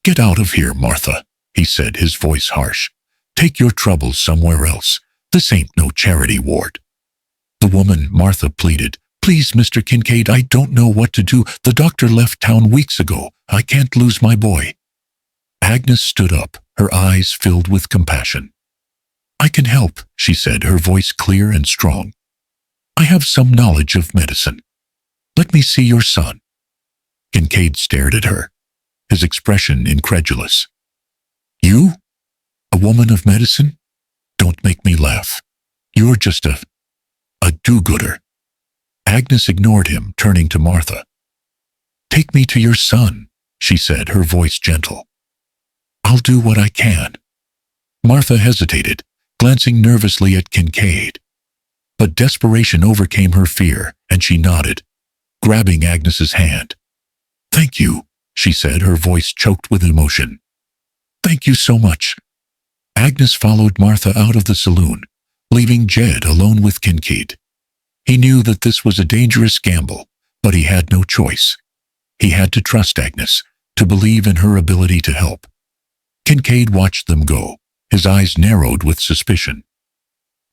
"Get out of here, Martha," he said, his voice harsh. "Take your troubles somewhere else. This ain't no charity ward." The woman, Martha, pleaded, "Please, Mr. Kincaid, I don't know what to do. The doctor left town weeks ago. I can't lose my boy." Agnes stood up, her eyes filled with compassion. "I can help," she said, her voice clear and strong. "I have some knowledge of medicine. Let me see your son." Kincaid stared at her, his expression incredulous. "You? A woman of medicine? Don't make me laugh. You're just a do-gooder." Agnes ignored him, turning to Martha. "Take me to your son," she said, her voice gentle. "I'll do what I can." Martha hesitated, glancing nervously at Kincaid. But desperation overcame her fear, and she nodded, grabbing Agnes's hand. "Thank you," she said, her voice choked with emotion. "Thank you so much." Agnes followed Martha out of the saloon, leaving Jed alone with Kincaid. He knew that this was a dangerous gamble, but he had no choice. He had to trust Agnes, to believe in her ability to help. Kincaid watched them go, his eyes narrowed with suspicion.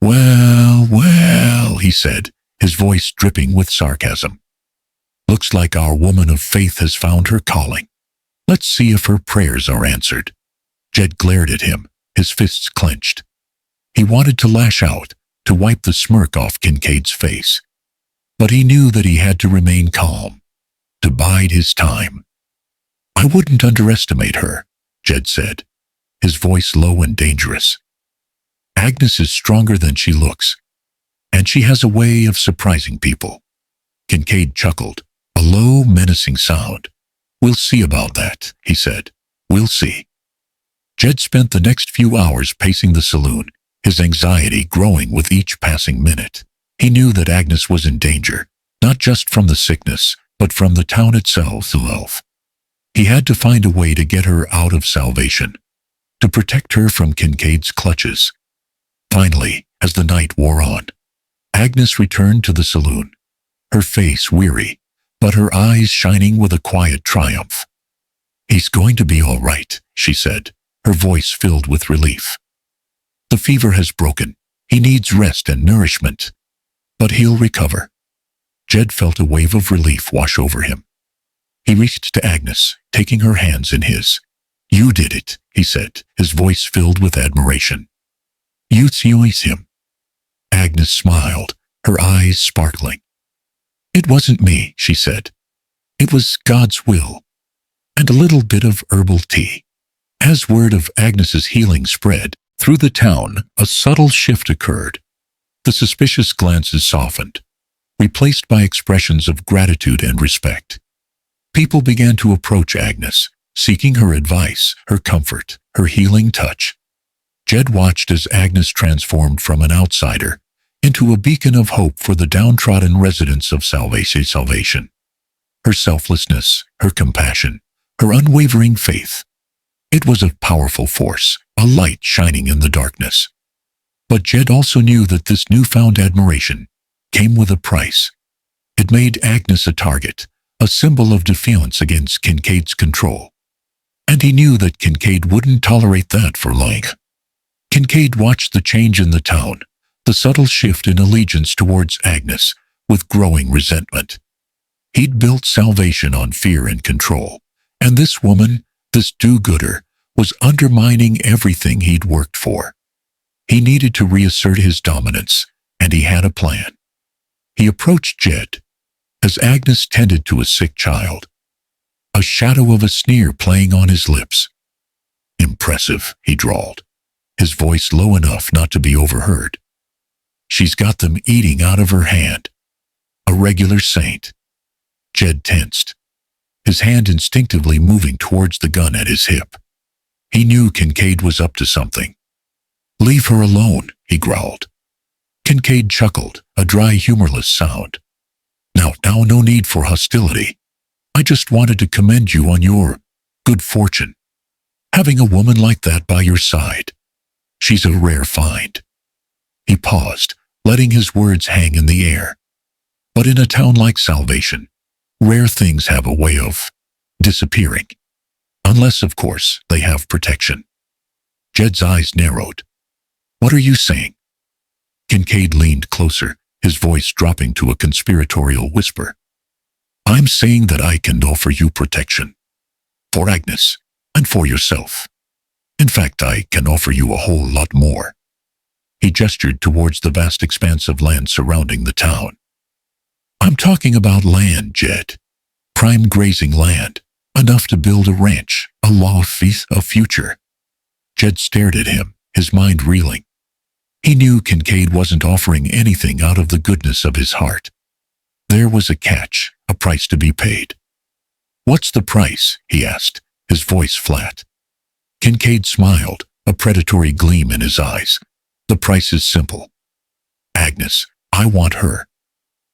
Well, he said, his voice dripping with sarcasm. "Looks like our woman of faith has found her calling. Let's see if her prayers are answered." Jed glared at him, his fists clenched. He wanted to lash out, to wipe the smirk off Kincaid's face. But he knew that he had to remain calm, to bide his time. "I wouldn't underestimate her," Jed said, his voice low and dangerous. "Agnes is stronger than she looks, and she has a way of surprising people." Kincaid chuckled, a low, menacing sound. "We'll see about that," he said. "We'll see." Jed spent the next few hours pacing the saloon, his anxiety growing with each passing minute. He knew that Agnes was in danger, not just from the sickness, but from the town itself. He had to find a way to get her out of salvation, to protect her from Kincaid's clutches. Finally, as the night wore on, Agnes returned to the saloon, her face weary, but her eyes shining with a quiet triumph. "He's going to be all right," she said, her voice filled with relief. "The fever has broken. He needs rest and nourishment. But he'll recover." Jed felt a wave of relief wash over him. He reached to Agnes, taking her hands in his. "You did it," he said, his voice filled with admiration. "You choose him." Agnes smiled, her eyes sparkling. "It wasn't me," she said. "It was God's will. And a little bit of herbal tea." As word of Agnes's healing spread through the town, a subtle shift occurred. The suspicious glances softened, replaced by expressions of gratitude and respect. People began to approach Agnes, seeking her advice, her comfort, her healing touch. Jed watched as Agnes transformed from an outsider into a beacon of hope for the downtrodden residents of salvation. Her selflessness, her compassion, her unwavering faith. It was a powerful force, a light shining in the darkness. But Jed also knew that this newfound admiration came with a price. It made Agnes a target, a symbol of defiance against Kincaid's control. And he knew that Kincaid wouldn't tolerate that for long. Kincaid watched the change in the town, the subtle shift in allegiance towards Agnes, with growing resentment. He'd built salvation on fear and control, and this woman, this do-gooder, was undermining everything he'd worked for. He needed to reassert his dominance, and he had a plan. He approached Jed, as Agnes tended to a sick child, a shadow of a sneer playing on his lips. "Impressive," he drawled, his voice low enough not to be overheard. "She's got them eating out of her hand. A regular saint." Jed tensed, his hand instinctively moving towards the gun at his hip. He knew Kincaid was up to something. "Leave her alone," he growled. Kincaid chuckled, a dry, humorless sound. Now, no need for hostility. I just wanted to commend you on your good fortune. Having a woman like that by your side. She's a rare find." He paused, letting his words hang in the air. But in a town like Salvation, rare things have a way of disappearing. Unless, of course, they have protection. Jed's eyes narrowed. "What are you saying?" Kincaid leaned closer, his voice dropping to a conspiratorial whisper. "I'm saying that I can offer you protection. For Agnes, and for yourself. In fact, I can offer you a whole lot more." He gestured towards the vast expanse of land surrounding the town. "I'm talking about land, Jed. Prime grazing land, enough to build a ranch, a law-feast, a future." Jed stared at him, his mind reeling. He knew Kincaid wasn't offering anything out of the goodness of his heart. There was a catch, a price to be paid. "What's the price?" he asked, his voice flat. Kincaid smiled, a predatory gleam in his eyes. "The price is simple. Agnes, I want her."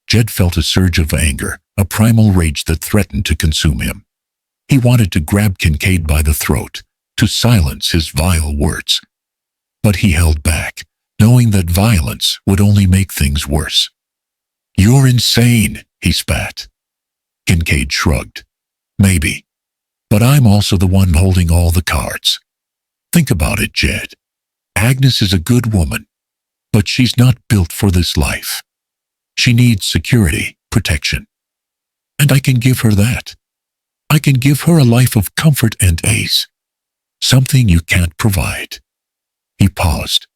Jed felt a surge of anger, a primal rage that threatened to consume him. He wanted to grab Kincaid by the throat, to silence his vile words. But he held back, knowing that violence would only make things worse. "You're insane," he spat. Kincaid shrugged. "Maybe. But I'm also the one holding all the cards. Think about it, Jed. Agnes is a good woman, but she's not built for this life. She needs security, protection. And I can give her that. I can give her a life of comfort and ease. Something you can't provide." He paused,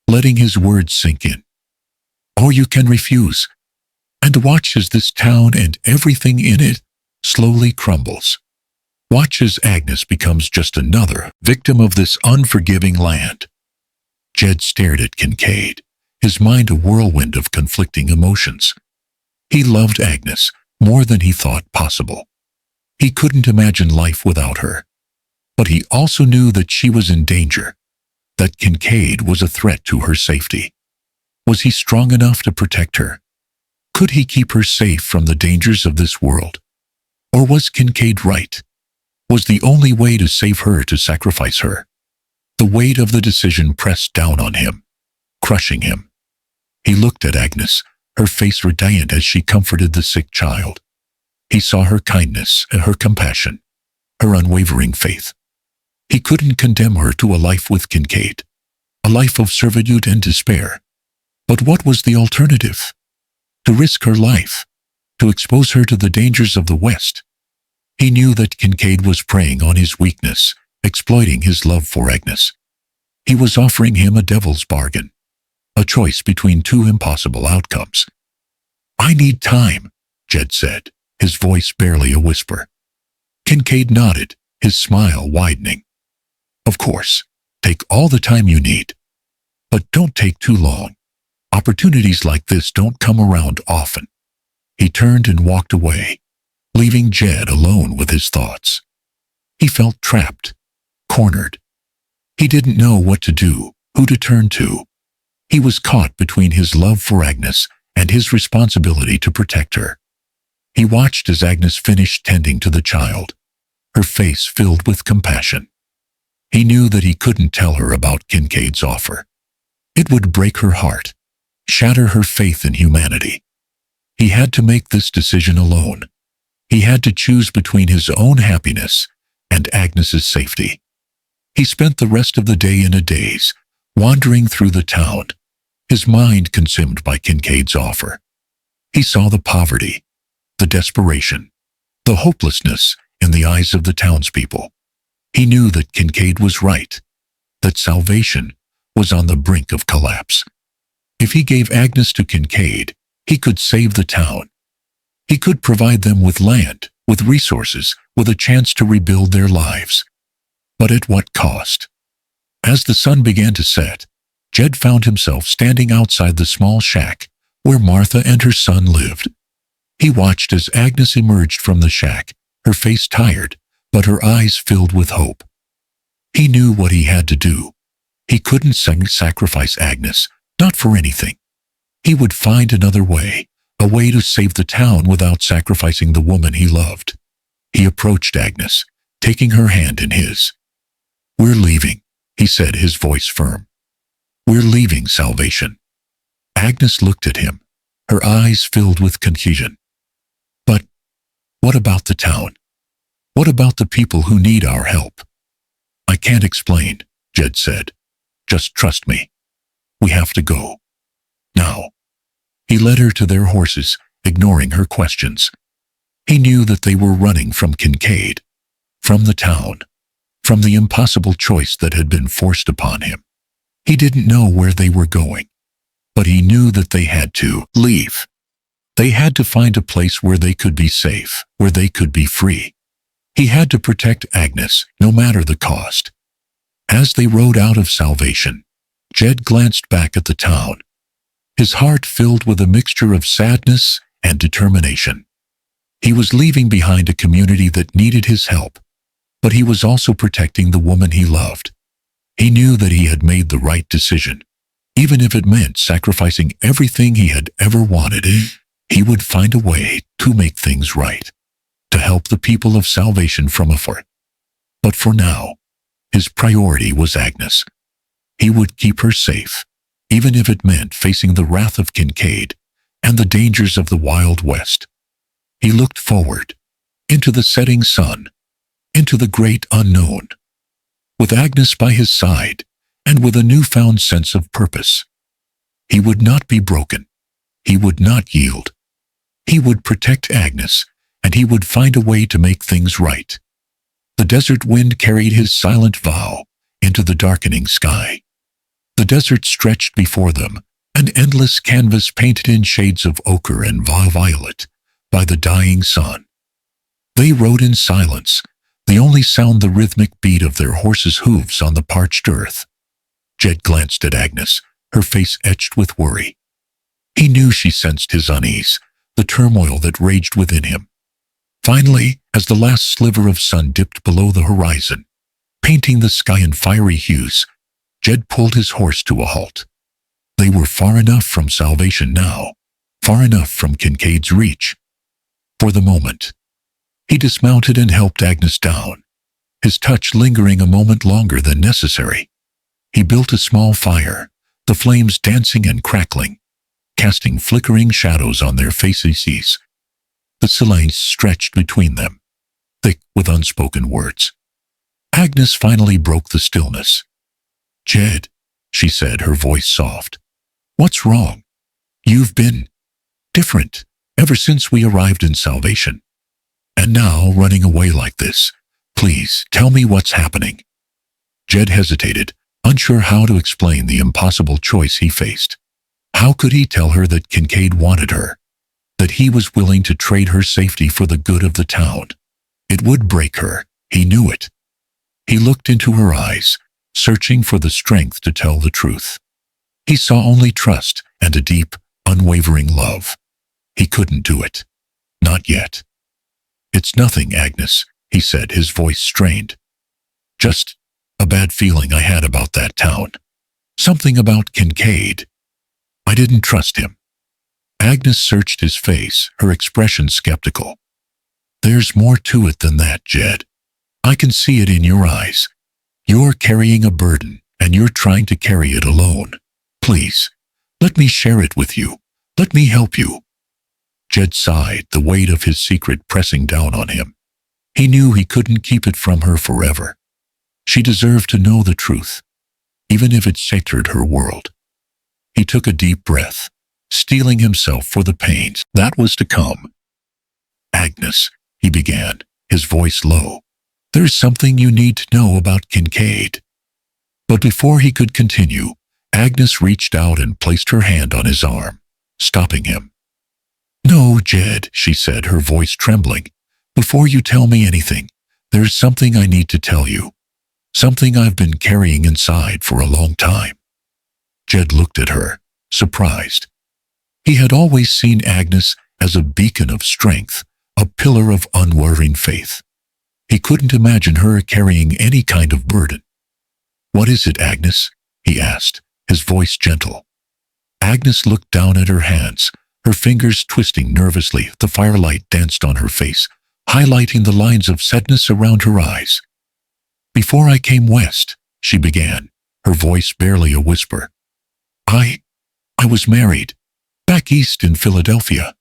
letting his words sink in. "Or you can refuse, and watch as this town and everything in it slowly crumbles. Watch as Agnes becomes just another victim of this unforgiving land." Jed stared at Kincaid, his mind a whirlwind of conflicting emotions. He loved Agnes more than he thought possible. He couldn't imagine life without her. But he also knew that she was in danger, that Kincaid was a threat to her safety. Was he strong enough to protect her? Could he keep her safe from the dangers of this world? Or was Kincaid right? Was the only way to save her to sacrifice her? The weight of the decision pressed down on him, crushing him. He looked at Agnes, her face radiant as she comforted the sick child. He saw her kindness and her compassion, her unwavering faith. He couldn't condemn her to a life with Kincaid, a life of servitude and despair. But what was the alternative? To risk her life, to expose her to the dangers of the West. He knew that Kincaid was preying on his weakness, exploiting his love for Agnes. He was offering him a devil's bargain, a choice between two impossible outcomes. "I need time," Jed said, his voice barely a whisper. Kincaid nodded, his smile widening. "Of course, take all the time you need. But don't take too long. Opportunities like this don't come around often. He turned and walked away, leaving Jed alone with his thoughts. He felt trapped, cornered. He didn't know what to do, who to turn to. He was caught between his love for Agnes and his responsibility to protect her. He watched as Agnes finished tending to the child, her face filled with compassion. He knew that he couldn't tell her about Kincaid's offer. It would break her heart, shatter her faith in humanity. He had to make this decision alone. He had to choose between his own happiness and Agnes's safety. He spent the rest of the day in a daze, wandering through the town, his mind consumed by Kincaid's offer. He saw the poverty, the desperation, the hopelessness in the eyes of the townspeople. He knew that Kincaid was right, that salvation was on the brink of collapse. If he gave Agnes to Kincaid, he could save the town. He could provide them with land, with resources, with a chance to rebuild their lives. But at what cost? As the sun began to set, Jed found himself standing outside the small shack where Martha and her son lived. He watched as Agnes emerged from the shack, her face tired, but her eyes filled with hope. He knew what he had to do. He couldn't sacrifice Agnes, not for anything. He would find another way, a way to save the town without sacrificing the woman he loved. He approached Agnes, taking her hand in his. "We're leaving," he said, his voice firm. "We're leaving salvation." Agnes looked at him, her eyes filled with confusion. "But what about the town? What about the people who need our help?" "I can't explain," Jed said. "Just trust me. We have to go. Now." He led her to their horses, ignoring her questions. He knew that they were running from Kincaid, from the town, from the impossible choice that had been forced upon him. He didn't know where they were going, but he knew that they had to leave. They had to find a place where they could be safe, where they could be free. He had to protect Agnes, no matter the cost. As they rode out of salvation, Jed glanced back at the town, his heart filled with a mixture of sadness and determination. He was leaving behind a community that needed his help, but he was also protecting the woman he loved. He knew that he had made the right decision. Even if it meant sacrificing everything he had ever wanted, he would find a way to make things right, to help the people of salvation from afar. But for now, his priority was Agnes. He would keep her safe, even if it meant facing the wrath of Kincaid and the dangers of the Wild West. He looked forward, into the setting sun, into the great unknown. With Agnes by his side, and with a newfound sense of purpose. He would not be broken. He would not yield. He would protect Agnes, and he would find a way to make things right. The desert wind carried his silent vow into the darkening sky. The desert stretched before them, an endless canvas painted in shades of ochre and violet by the dying sun. They rode in silence, the only sound the rhythmic beat of their horses' hooves on the parched earth. Jed glanced at Agnes, her face etched with worry. He knew she sensed his unease, the turmoil that raged within him. Finally, as the last sliver of sun dipped below the horizon, painting the sky in fiery hues, Jed pulled his horse to a halt. They were far enough from salvation now, far enough from Kincaid's reach. For the moment, he dismounted and helped Agnes down, his touch lingering a moment longer than necessary. He built a small fire, the flames dancing and crackling, casting flickering shadows on their faces. The silence stretched between them, thick with unspoken words. Agnes finally broke the stillness. "Jed," she said, her voice soft. "What's wrong? You've been different ever since we arrived in salvation. And now running away like this. Please, tell me what's happening." Jed hesitated, unsure how to explain the impossible choice he faced. How could he tell her that Kincaid wanted her, that he was willing to trade her safety for the good of the town? It would break her, he knew it. He looked into her eyes, searching for the strength to tell the truth. He saw only trust and a deep, unwavering love. He couldn't do it. Not yet. It's nothing, Agnes, he said, his voice strained. Just a bad feeling I had about that town. Something about Kincaid. I didn't trust him. Agnes searched his face, her expression skeptical. There's more to it than that, Jed. I can see it in your eyes. You're carrying a burden, and you're trying to carry it alone. Please, let me share it with you. Let me help you. Jed sighed, the weight of his secret pressing down on him. He knew he couldn't keep it from her forever. She deserved to know the truth, even if it shattered her world. He took a deep breath, steeling himself for the pains that was to come. Agnes, he began, his voice low. There's something you need to know about Kincaid. But before he could continue, Agnes reached out and placed her hand on his arm, stopping him. No, Jed, she said, her voice trembling. Before you tell me anything, there's something I need to tell you. Something I've been carrying inside for a long time. Jed looked at her, surprised. He had always seen Agnes as a beacon of strength, a pillar of unwavering faith. He couldn't imagine her carrying any kind of burden. What is it, Agnes? He asked, his voice gentle. Agnes looked down at her hands, her fingers twisting nervously. The firelight danced on her face, highlighting the lines of sadness around her eyes. Before I came west, she began, her voice barely a whisper. I was married, back east in Philadelphia.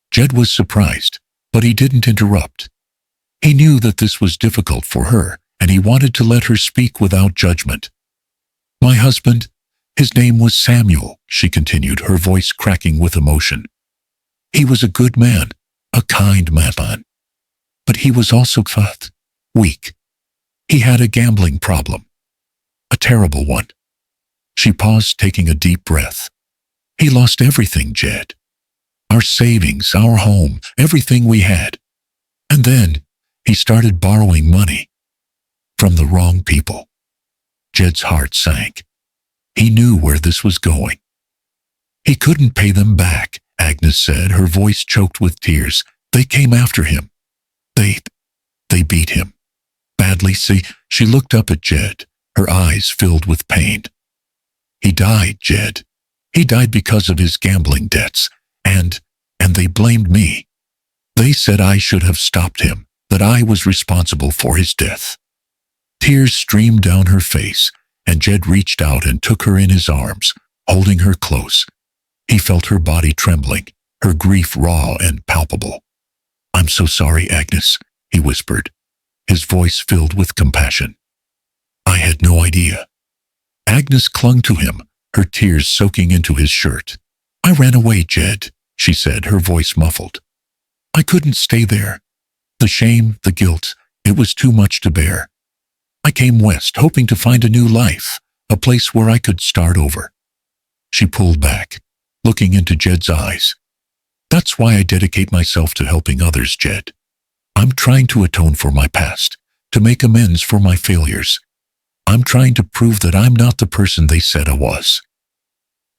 Jed was surprised, but he didn't interrupt. He knew that this was difficult for her, and he wanted to let her speak without judgment. My husband, his name was Samuel, she continued, her voice cracking with emotion. He was a good man, a kind man. But he was also weak. He had a gambling problem. A terrible one. She paused, taking a deep breath. He lost everything, Jed. Our savings, our home, everything we had. And then he started borrowing money from the wrong people. Jed's heart sank. He knew where this was going. He couldn't pay them back, Agnes said, her voice choked with tears. They came after him. They beat him. Badly. She looked up at Jed, her eyes filled with pain. He died, Jed. He died because of his gambling debts, and they blamed me. They said I should have stopped him, that I was responsible for his death. Tears streamed down her face, and Jed reached out and took her in his arms, holding her close. He felt her body trembling, her grief raw and palpable. I'm so sorry, Agnes, he whispered, his voice filled with compassion. I had no idea. Agnes clung to him, her tears soaking into his shirt. I ran away, Jed, she said, her voice muffled. I couldn't stay there. The shame, the guilt, it was too much to bear. I came west, hoping to find a new life, a place where I could start over. She pulled back, looking into Jed's eyes. That's why I dedicate myself to helping others, Jed. I'm trying to atone for my past, to make amends for my failures. I'm trying to prove that I'm not the person they said I was.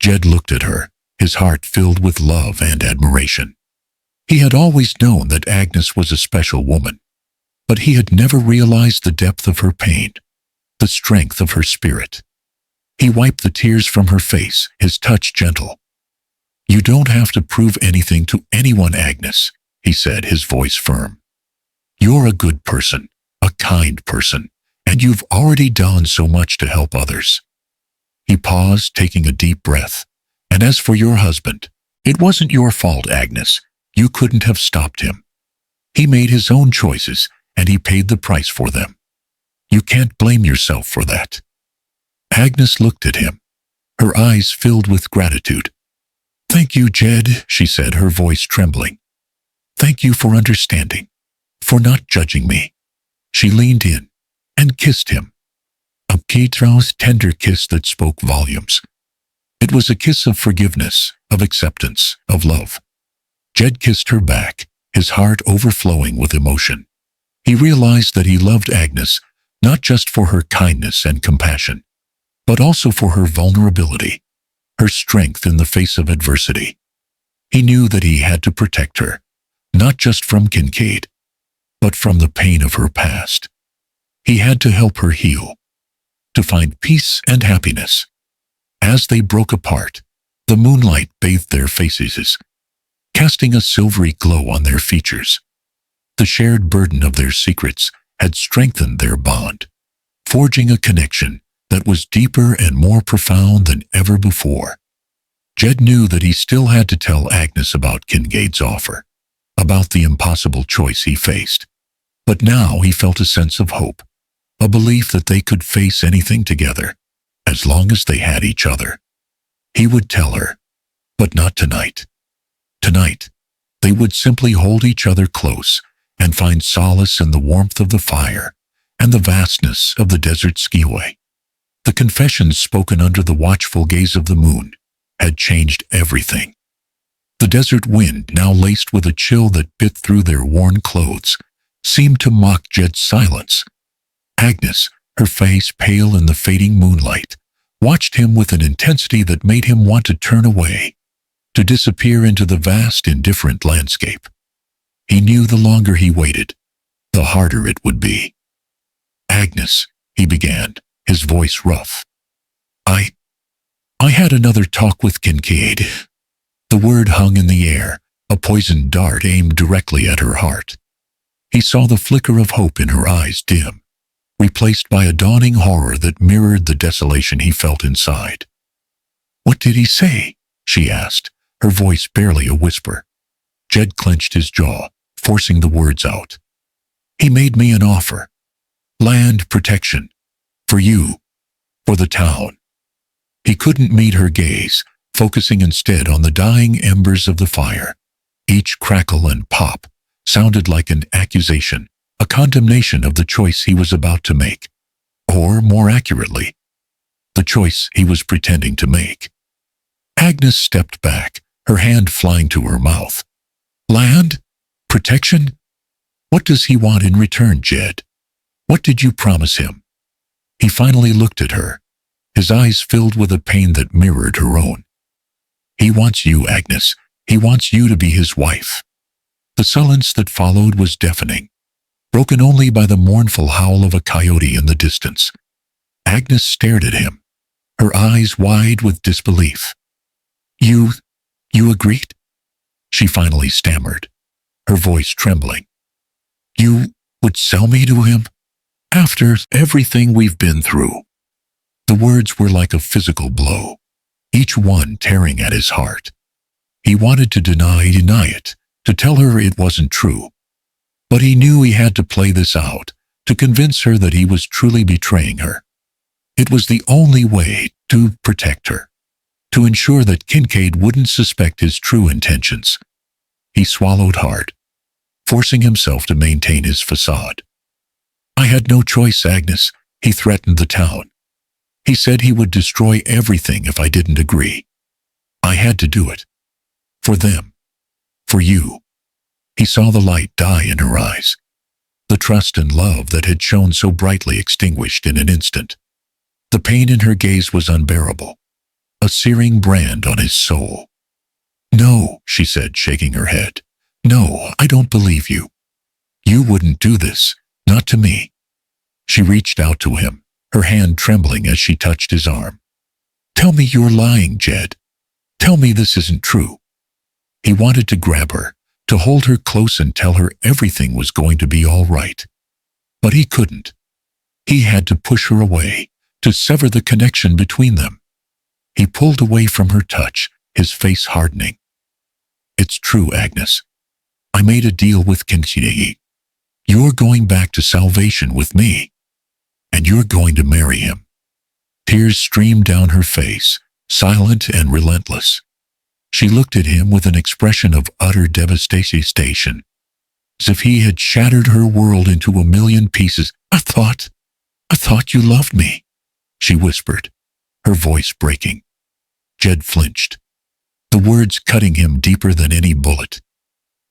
Jed looked at her, his heart filled with love and admiration. He had always known that Agnes was a special woman, but he had never realized the depth of her pain, the strength of her spirit. He wiped the tears from her face, his touch gentle. You don't have to prove anything to anyone, Agnes, he said, his voice firm. You're a good person, a kind person, and you've already done so much to help others. He paused, taking a deep breath. And as for your husband, it wasn't your fault, Agnes. You couldn't have stopped him. He made his own choices, and he paid the price for them. You can't blame yourself for that. Agnes looked at him, her eyes filled with gratitude. Thank you, Jed, she said, her voice trembling. Thank you for understanding, for not judging me. She leaned in and kissed him. A tender kiss that spoke volumes. It was a kiss of forgiveness, of acceptance, of love. Jed kissed her back, his heart overflowing with emotion. He realized that he loved Agnes not just for her kindness and compassion, but also for her vulnerability. her strength in the face of adversity. He knew that he had to protect her, not just from Kincaid, but from the pain of her past. He had to help her heal, to find peace and happiness. As they broke apart, the moonlight bathed their faces, casting a silvery glow on their features. The shared burden of their secrets had strengthened their bond, forging a connection that was deeper and more profound than ever before. Jed knew that he still had to tell Agnes about Kincaid's offer, about the impossible choice he faced. But now he felt a sense of hope, a belief that they could face anything together, as long as they had each other. He would tell her, but not tonight. Tonight, they would simply hold each other close and find solace in the warmth of the fire and the vastness of the desert skiway. The confessions spoken under the watchful gaze of the moon had changed everything. The desert wind, now laced with a chill that bit through their worn clothes, seemed to mock Jed's silence. Agnes, her face pale in the fading moonlight, watched him with an intensity that made him want to turn away, to disappear into the vast, indifferent landscape. He knew the longer he waited, the harder it would be. "Agnes," he began, his voice rough. I had another talk with Kincaid." The word hung in the air, a poisoned dart aimed directly at her heart. He saw the flicker of hope in her eyes dim, replaced by a dawning horror that mirrored the desolation he felt inside. "What did he say?" she asked, her voice barely a whisper. Jed clenched his jaw, forcing the words out. "He made me an offer. Land protection. For you. For the town." He couldn't meet her gaze, focusing instead on the dying embers of the fire. Each crackle and pop sounded like an accusation, a condemnation of the choice he was about to make. Or, more accurately, the choice he was pretending to make. Agnes stepped back, her hand flying to her mouth. "Land? Protection? What does he want in return, Jed? What did you promise him?" He finally looked at her, his eyes filled with a pain that mirrored her own. "He wants you, Agnes. He wants you to be his wife." The silence that followed was deafening, broken only by the mournful howl of a coyote in the distance. Agnes stared at him, her eyes wide with disbelief. You agreed?" she finally stammered, her voice trembling. "You would sell me to him? After everything we've been through?" The words were like a physical blow, each one tearing at his heart. He wanted to deny it, to tell her it wasn't true. But he knew he had to play this out, to convince her that he was truly betraying her. It was the only way to protect her, to ensure that Kincaid wouldn't suspect his true intentions. He swallowed hard, forcing himself to maintain his facade. "I had no choice, Agnes," he threatened the town. "He said he would destroy everything if I didn't agree. I had to do it. For them. For you." He saw the light die in her eyes, the trust and love that had shone so brightly extinguished in an instant. The pain in her gaze was unbearable, a searing brand on his soul. "No," she said, shaking her head. "No, I don't believe you. You wouldn't do this, not to me." She reached out to him, her hand trembling as she touched his arm. "Tell me you're lying, Jed. Tell me this isn't true." He wanted to grab her, to hold her close and tell her everything was going to be all right. But he couldn't. He had to push her away, to sever the connection between them. He pulled away from her touch, his face hardening. "It's true, Agnes. I made a deal with Kincaid. You're going back to salvation with me. And you're going to marry him." Tears streamed down her face, silent and relentless. She looked at him with an expression of utter devastation, as if he had shattered her world into a million pieces. I thought you loved me," she whispered, her voice breaking. Jed flinched, the words cutting him deeper than any bullet.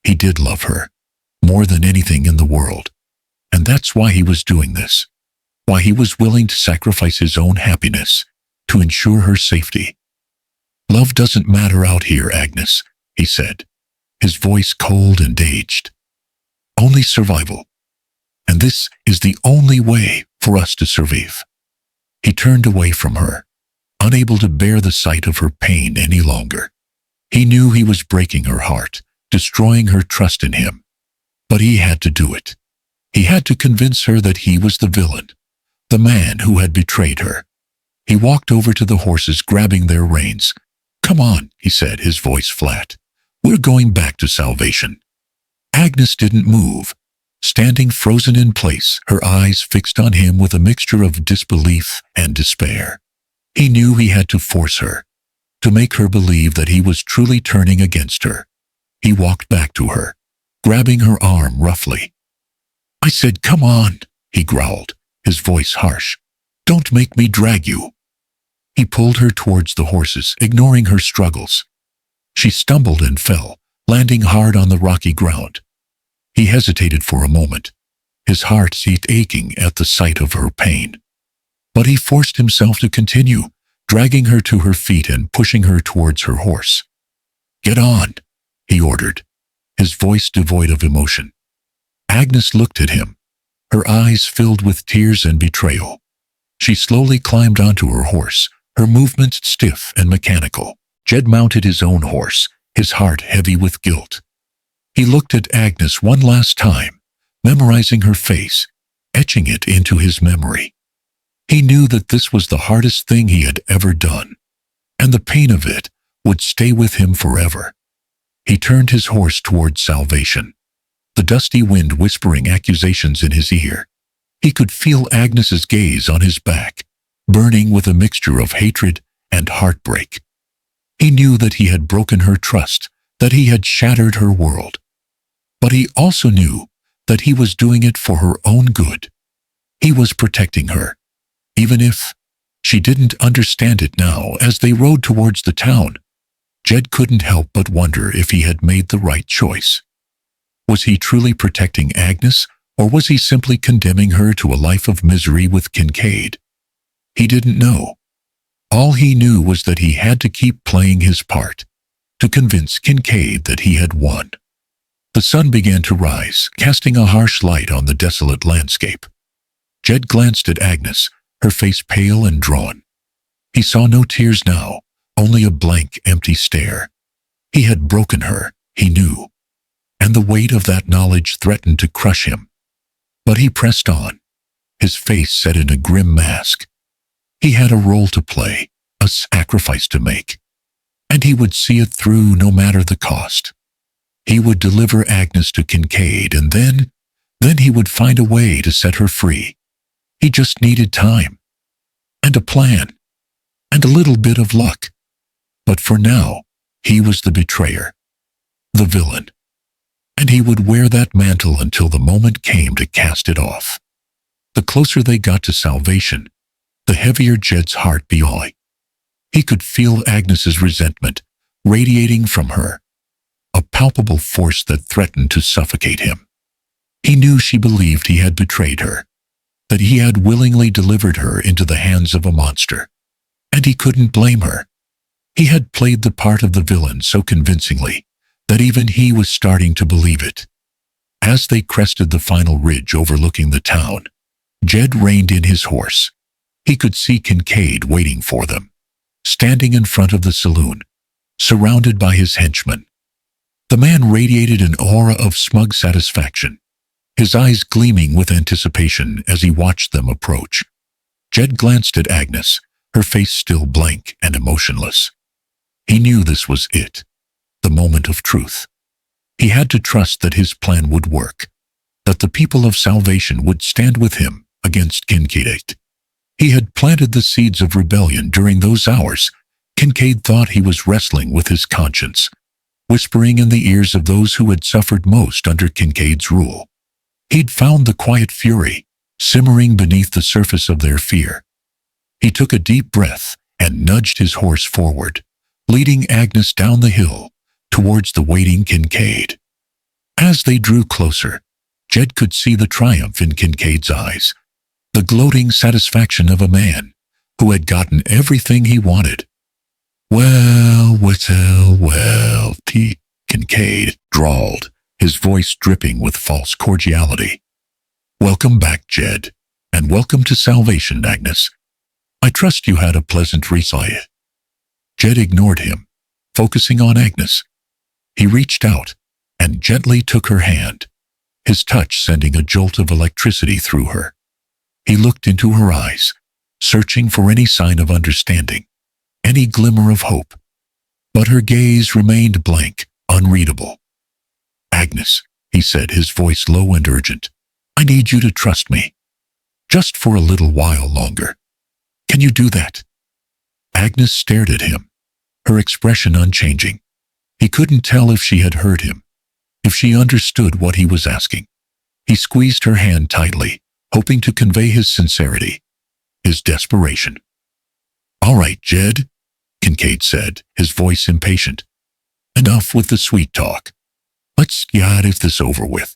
He did love her, more than anything in the world, and that's why he was doing this. Why he was willing to sacrifice his own happiness to ensure her safety. Love doesn't matter out here, Agnes, he said, his voice cold and aged. Only survival. And this is the only way for us to survive. He turned away from her, unable to bear the sight of her pain any longer. He knew he was breaking her heart, destroying her trust in him. But he had to do it. He had to convince her that he was the villain, the man who had betrayed her. He walked over to the horses, grabbing their reins. "Come on," he said, his voice flat. "We're going back to salvation." Agnes didn't move, standing frozen in place, her eyes fixed on him with a mixture of disbelief and despair. He knew he had to force her, to make her believe that he was truly turning against her. He walked back to her, grabbing her arm roughly. "I said, come on," he growled, his voice harsh. "Don't make me drag you." He pulled her towards the horses, ignoring her struggles. She stumbled and fell, landing hard on the rocky ground. He hesitated for a moment, his heart aching at the sight of her pain. But he forced himself to continue, dragging her to her feet and pushing her towards her horse. "Get on," he ordered, his voice devoid of emotion. Agnes looked at him, her eyes filled with tears and betrayal. She slowly climbed onto her horse, her movements stiff and mechanical. Jed mounted his own horse, his heart heavy with guilt. He looked at Agnes one last time, memorizing her face, etching it into his memory. He knew that this was the hardest thing he had ever done, and the pain of it would stay with him forever. He turned his horse towards salvation, the dusty wind whispering accusations in his ear. He could feel Agnes's gaze on his back, burning with a mixture of hatred and heartbreak. He knew that he had broken her trust, that he had shattered her world. But he also knew that he was doing it for her own good. He was protecting her, even if she didn't understand it now. As they rode towards the town, Jed couldn't help but wonder if he had made the right choice. Was he truly protecting Agnes, or was he simply condemning her to a life of misery with Kincaid? He didn't know. All he knew was that he had to keep playing his part, to convince Kincaid that he had won. The sun began to rise, casting a harsh light on the desolate landscape. Jed glanced at Agnes, her face pale and drawn. He saw no tears now, only a blank, empty stare. He had broken her, he knew, and the weight of that knowledge threatened to crush him. But he pressed on, his face set in a grim mask. He had a role to play, a sacrifice to make, and he would see it through no matter the cost. He would deliver Agnes to Kincaid, and then he would find a way to set her free. He just needed time, and a plan, and a little bit of luck. But for now, he was the betrayer, the villain, and he would wear that mantle until the moment came to cast it off. The closer they got to salvation, the heavier Jed's heart beat. He could feel Agnes's resentment radiating from her, a palpable force that threatened to suffocate him. He knew she believed he had betrayed her, that he had willingly delivered her into the hands of a monster, and he couldn't blame her. He had played the part of the villain so convincingly that even he was starting to believe it. As they crested the final ridge overlooking the town, Jed reined in his horse. He could see Kincaid waiting for them, standing in front of the saloon, surrounded by his henchmen. The man radiated an aura of smug satisfaction, his eyes gleaming with anticipation as he watched them approach. Jed glanced at Agnes, her face still blank and emotionless. He knew this was it, the moment of truth. He had to trust that his plan would work, that the people of salvation would stand with him against Kincaid. He had planted the seeds of rebellion during those hours. Kincaid thought he was wrestling with his conscience, whispering in the ears of those who had suffered most under Kincaid's rule. He'd found the quiet fury simmering beneath the surface of their fear. He took a deep breath and nudged his horse forward, leading Agnes down the hill towards the waiting Kincaid. As they drew closer, Jed could see the triumph in Kincaid's eyes, the gloating satisfaction of a man who had gotten everything he wanted. Well, Kincaid drawled, his voice dripping with false cordiality. Welcome back, Jed, and welcome to salvation, Agnes. I trust you had a pleasant recite. Jed ignored him, focusing on Agnes. He reached out and gently took her hand, his touch sending a jolt of electricity through her. He looked into her eyes, searching for any sign of understanding, any glimmer of hope. But her gaze remained blank, unreadable. Agnes, he said, his voice low and urgent, I need you to trust me. Just for a little while longer. Can you do that? Agnes stared at him, her expression unchanging. He couldn't tell if she had heard him, if she understood what he was asking. He squeezed her hand tightly, hoping to convey his sincerity, his desperation. All right, Jed, Kincaid said, his voice impatient. Enough with the sweet talk. Let's get this over with.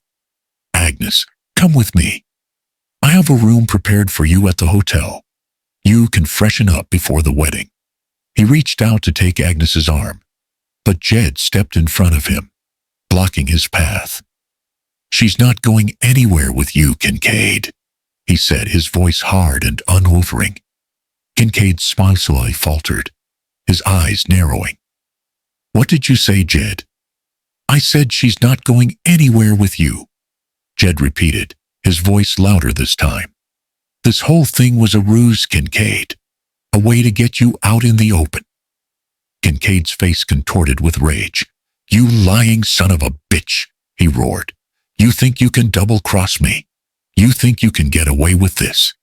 Agnes, come with me. I have a room prepared for you at the hotel. You can freshen up before the wedding. He reached out to take Agnes's arm, but Jed stepped in front of him, blocking his path. She's not going anywhere with you, Kincaid, he said, his voice hard and unwavering. Kincaid's smile slowly faltered, his eyes narrowing. What did you say, Jed? I said she's not going anywhere with you, Jed repeated, his voice louder this time. This whole thing was a ruse, Kincaid, a way to get you out in the open. Kincaid's face contorted with rage. You lying son of a bitch, he roared. You think you can double-cross me? You think you can get away with this?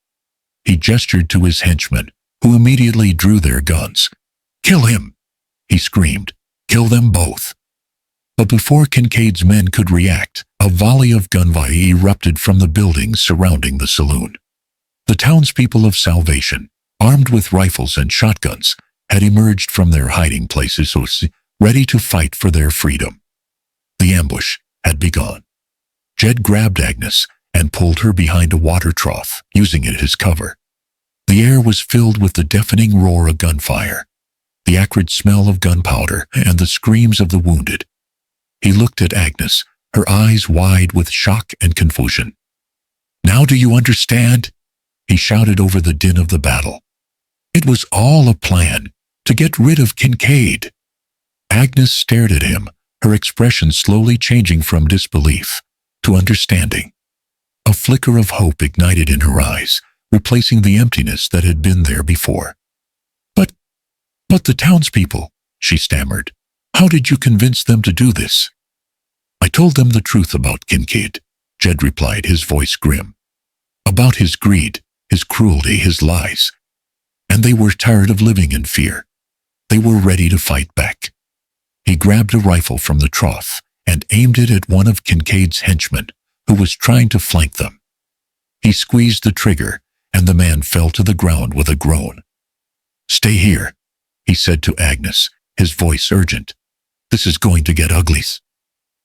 He gestured to his henchmen, who immediately drew their guns. Kill him, he screamed. Kill them both. But before Kincaid's men could react, a volley of gunfire erupted from the buildings surrounding the saloon. The townspeople of Salvation, armed with rifles and shotguns, had emerged from their hiding places, ready to fight for their freedom. The ambush had begun. Jed grabbed Agnes and pulled her behind a water trough, using it as cover. The air was filled with the deafening roar of gunfire, the acrid smell of gunpowder, and the screams of the wounded. He looked at Agnes, her eyes wide with shock and confusion. Now do you understand? He shouted over the din of the battle. It was all a plan to get rid of Kincaid. Agnes stared at him, her expression slowly changing from disbelief to understanding. A flicker of hope ignited in her eyes, replacing the emptiness that had been there before. But the townspeople, she stammered. How did you convince them to do this? I told them the truth about Kincaid, Jed replied, his voice grim. About his greed, his cruelty, his lies. And they were tired of living in fear. They were ready to fight back. He grabbed a rifle from the trough and aimed it at one of Kincaid's henchmen, who was trying to flank them. He squeezed the trigger, and the man fell to the ground with a groan. Stay here, he said to Agnes, his voice urgent. This is going to get ugly.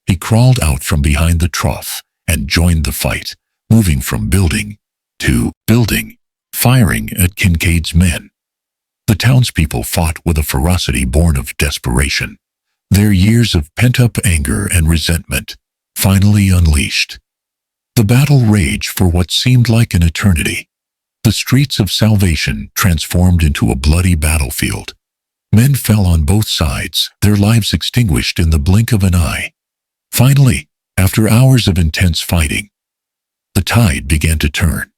He crawled out from behind the trough and joined the fight, moving from building to building, firing at Kincaid's men. The townspeople fought with a ferocity born of desperation, their years of pent-up anger and resentment finally unleashed. The battle raged for what seemed like an eternity. The streets of Salvation transformed into a bloody battlefield. Men fell on both sides, their lives extinguished in the blink of an eye. Finally, after hours of intense fighting, the tide began to turn.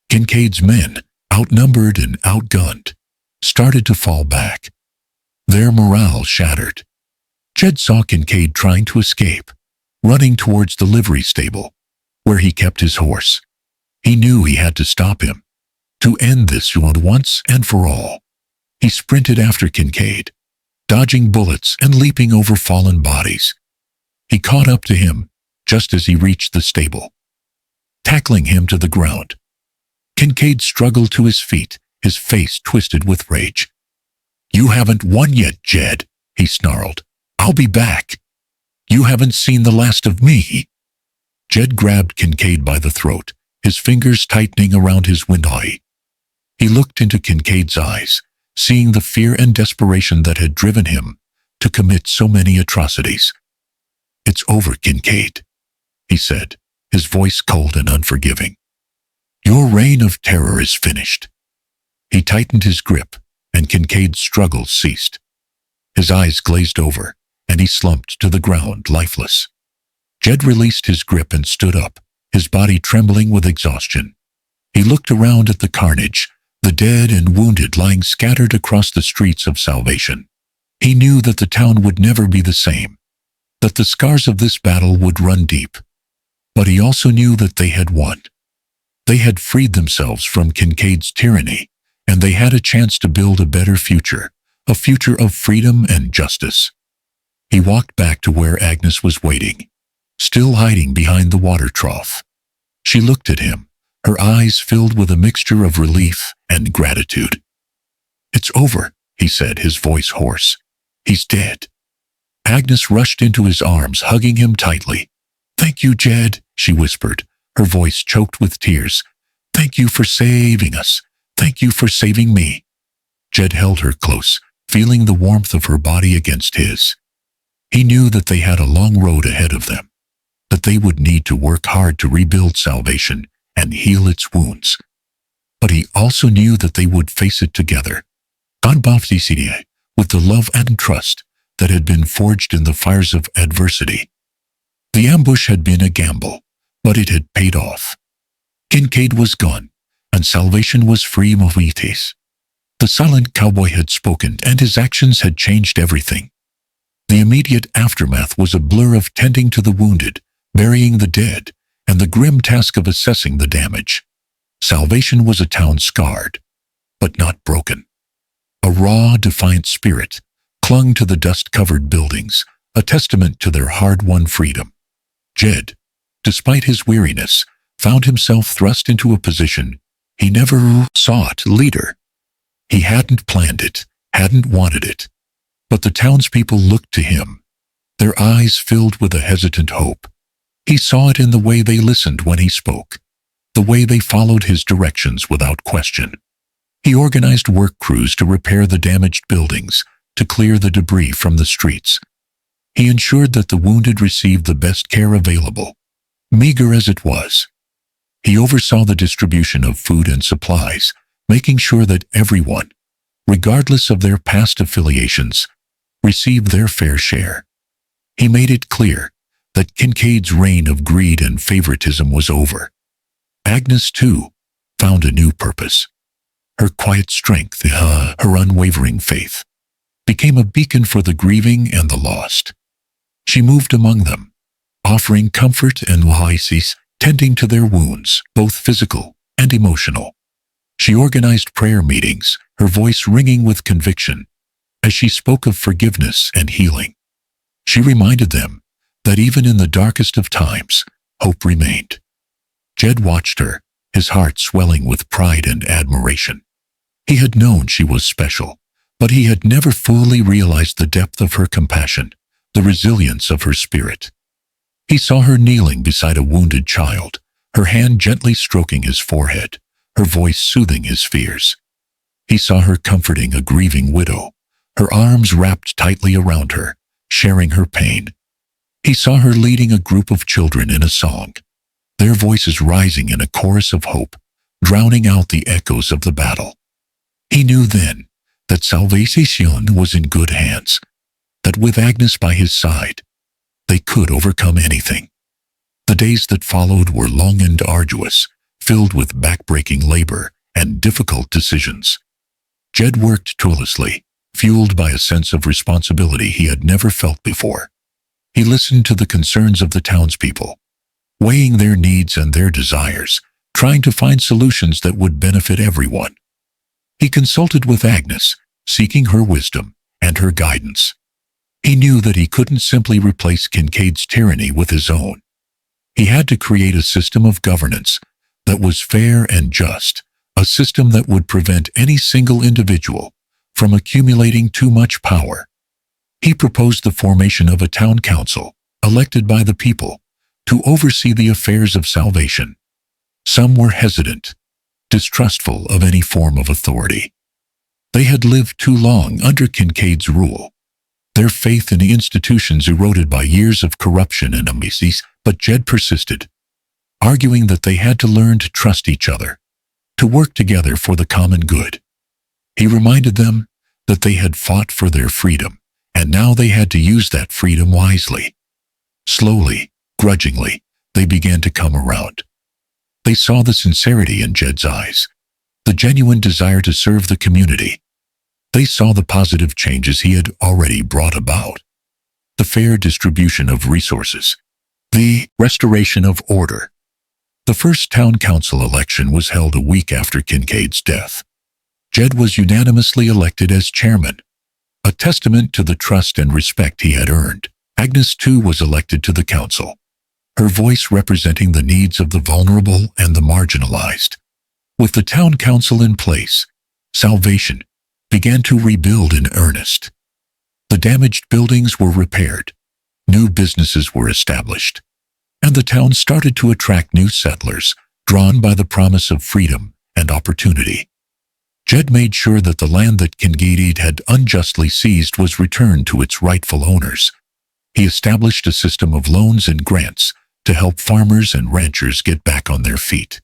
Kincaid's men, outnumbered and outgunned, started to fall back, their morale shattered. Jed saw Kincaid trying to escape, running towards the livery stable, where he kept his horse. He knew he had to stop him, to end this once and for all. He sprinted after Kincaid, dodging bullets and leaping over fallen bodies. He caught up to him just as he reached the stable, tackling him to the ground. Kincaid struggled to his feet, his face twisted with rage. You haven't won yet, Jed, he snarled. I'll be back. You haven't seen the last of me. Jed grabbed Kincaid by the throat, his fingers tightening around his windpipe. He looked into Kincaid's eyes, seeing the fear and desperation that had driven him to commit so many atrocities. "It's over, Kincaid," he said, his voice cold and unforgiving. "Your reign of terror is finished." He tightened his grip, and Kincaid's struggles ceased. His eyes glazed over, and he slumped to the ground, lifeless. Jed released his grip and stood up, his body trembling with exhaustion. He looked around at the carnage, the dead and wounded lying scattered across the streets of Salvation. He knew that the town would never be the same, that the scars of this battle would run deep. But he also knew that they had won. They had freed themselves from Kincaid's tyranny, and they had a chance to build a better future, a future of freedom and justice. He walked back to where Agnes was waiting, still hiding behind the water trough. She looked at him, her eyes filled with a mixture of relief and gratitude. "It's over," he said, his voice hoarse. "He's dead." Agnes rushed into his arms, hugging him tightly. "Thank you, Jed," she whispered, her voice choked with tears. "Thank you for saving us. Thank you for saving me." Jed held her close, feeling the warmth of her body against his. He knew that they had a long road ahead of them, that they would need to work hard to rebuild Salvation and heal its wounds. But he also knew that they would face it together, with the love and trust that had been forged in the fires of adversity. The ambush had been a gamble, but it had paid off. Kincaid was gone, and Salvation was free of oasis. The silent cowboy had spoken, and his actions had changed everything. The immediate aftermath was a blur of tending to the wounded, burying the dead, and the grim task of assessing the damage. Salvation was a town scarred, but not broken. A raw, defiant spirit clung to the dust-covered buildings, a testament to their hard-won freedom. Jed, despite his weariness, found himself thrust into a position he never sought: leader. He hadn't planned it, hadn't wanted it, but the townspeople looked to him, their eyes filled with a hesitant hope. He saw it in the way they listened when he spoke, the way they followed his directions without question. He organized work crews to repair the damaged buildings, to clear the debris from the streets. He ensured that the wounded received the best care available, meager as it was. He oversaw the distribution of food and supplies, making sure that everyone, regardless of their past affiliations, received their fair share. He made it clear that Kincaid's reign of greed and favoritism was over. Agnes, too, found a new purpose. Her quiet strength, her unwavering faith, became a beacon for the grieving and the lost. She moved among them, offering comfort and oasis, tending to their wounds, both physical and emotional. She organized prayer meetings, her voice ringing with conviction, as she spoke of forgiveness and healing. She reminded them that even in the darkest of times, hope remained. Jed watched her, his heart swelling with pride and admiration. He had known she was special, but he had never fully realized the depth of her compassion, the resilience of her spirit. He saw her kneeling beside a wounded child, her hand gently stroking his forehead, her voice soothing his fears. He saw her comforting a grieving widow, her arms wrapped tightly around her, sharing her pain. He saw her leading a group of children in a song, their voices rising in a chorus of hope, drowning out the echoes of the battle. He knew then that Salvation was in good hands, that with Agnes by his side, they could overcome anything. The days that followed were long and arduous, filled with back-breaking labor and difficult decisions. Jed worked tirelessly, fueled by a sense of responsibility he had never felt before. He listened to the concerns of the townspeople, weighing their needs and their desires, trying to find solutions that would benefit everyone. He consulted with Agnes, seeking her wisdom and her guidance. He knew that he couldn't simply replace Kincaid's tyranny with his own. He had to create a system of governance that was fair and just, a system that would prevent any single individual from accumulating too much power. He proposed the formation of a town council, elected by the people, to oversee the affairs of Salvation. Some were hesitant, distrustful of any form of authority. They had lived too long under Kincaid's rule. Their faith in the institutions eroded by years of corruption and amidst, but Jed persisted, arguing that they had to learn to trust each other, to work together for the common good. He reminded them that they had fought for their freedom, and now they had to use that freedom wisely. Slowly, grudgingly, they began to come around. They saw the sincerity in Jed's eyes, the genuine desire to serve the community. They saw the positive changes he had already brought about. The fair distribution of resources, the restoration of order. The first town council election was held a week after Kincaid's death. Jed was unanimously elected as chairman, a testament to the trust and respect he had earned. Agnes, too, was elected to the council, her voice representing the needs of the vulnerable and the marginalized. With the town council in place, salvation began to rebuild in earnest. The damaged buildings were repaired, new businesses were established, and the town started to attract new settlers, drawn by the promise of freedom and opportunity. Jed made sure that the land that Kincaid had unjustly seized was returned to its rightful owners. He established a system of loans and grants to help farmers and ranchers get back on their feet.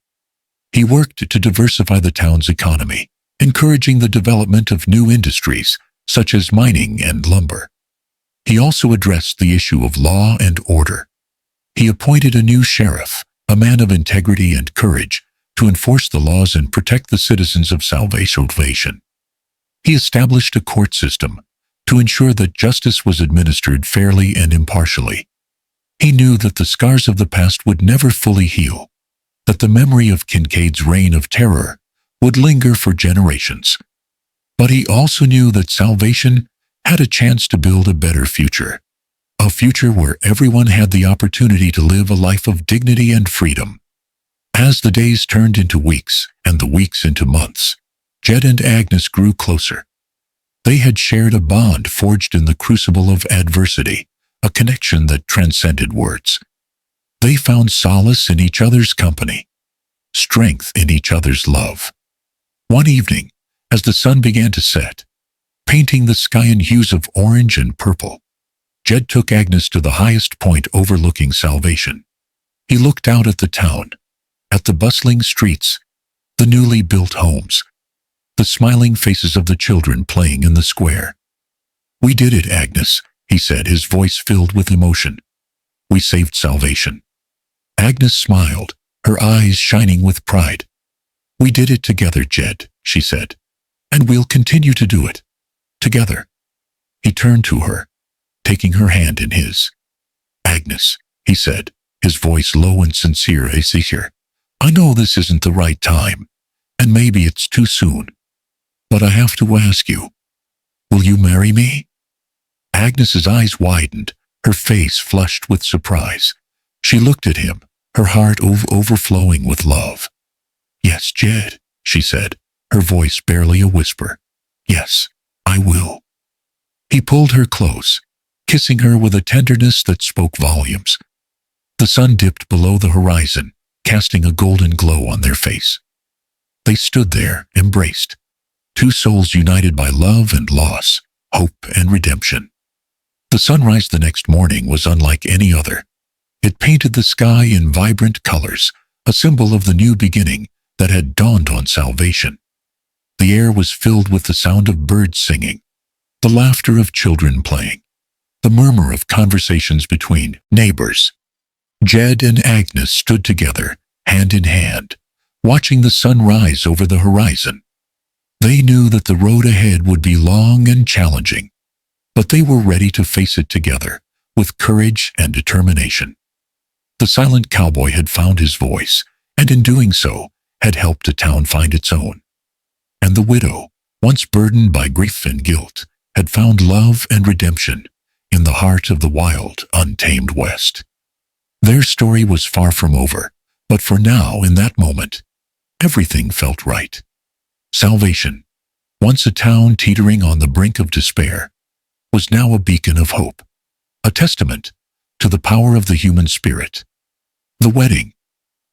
He worked to diversify the town's economy, encouraging the development of new industries, such as mining and lumber. He also addressed the issue of law and order. He appointed a new sheriff, a man of integrity and courage, to enforce the laws and protect the citizens of salvation. He established a court system to ensure that justice was administered fairly and impartially. He knew that the scars of the past would never fully heal, that the memory of Kincaid's reign of terror would linger for generations. But he also knew that salvation had a chance to build a better future, a future where everyone had the opportunity to live a life of dignity and freedom. As the days turned into weeks and the weeks into months, Jed and Agnes grew closer. They had shared a bond forged in the crucible of adversity, a connection that transcended words. They found solace in each other's company, strength in each other's love. One evening, as the sun began to set, painting the sky in hues of orange and purple, Jed took Agnes to the highest point overlooking salvation. He looked out at the town, at the bustling streets, the newly built homes, the smiling faces of the children playing in the square. "We did it, Agnes," he said, his voice filled with emotion. "We saved salvation." Agnes smiled, her eyes shining with pride. "We did it together, Jed," she said, "and we'll continue to do it. Together." He turned to her, taking her hand in his. "Agnes," he said, his voice low and sincere, "I know this isn't the right time, and maybe it's too soon, but I have to ask you, will you marry me?" Agnes's eyes widened, her face flushed with surprise. She looked at him, her heart overflowing with love. "Yes, Jed," she said, her voice barely a whisper. "Yes, I will." He pulled her close, kissing her with a tenderness that spoke volumes. The sun dipped below the horizon, casting a golden glow on their face. They stood there, embraced, two souls united by love and loss, hope and redemption. The sunrise the next morning was unlike any other. It painted the sky in vibrant colors, a symbol of the new beginning that had dawned on salvation. The air was filled with the sound of birds singing, the laughter of children playing, the murmur of conversations between neighbors. Jed and Agnes stood together, hand in hand, watching the sun rise over the horizon. They knew that the road ahead would be long and challenging, but they were ready to face it together, with courage and determination. The silent cowboy had found his voice, and in doing so, had helped the town find its own. And the widow, once burdened by grief and guilt, had found love and redemption in the heart of the wild, untamed West. Their story was far from over, but for now, in that moment, everything felt right. Salvation, once a town teetering on the brink of despair, was now a beacon of hope, a testament to the power of the human spirit. The wedding,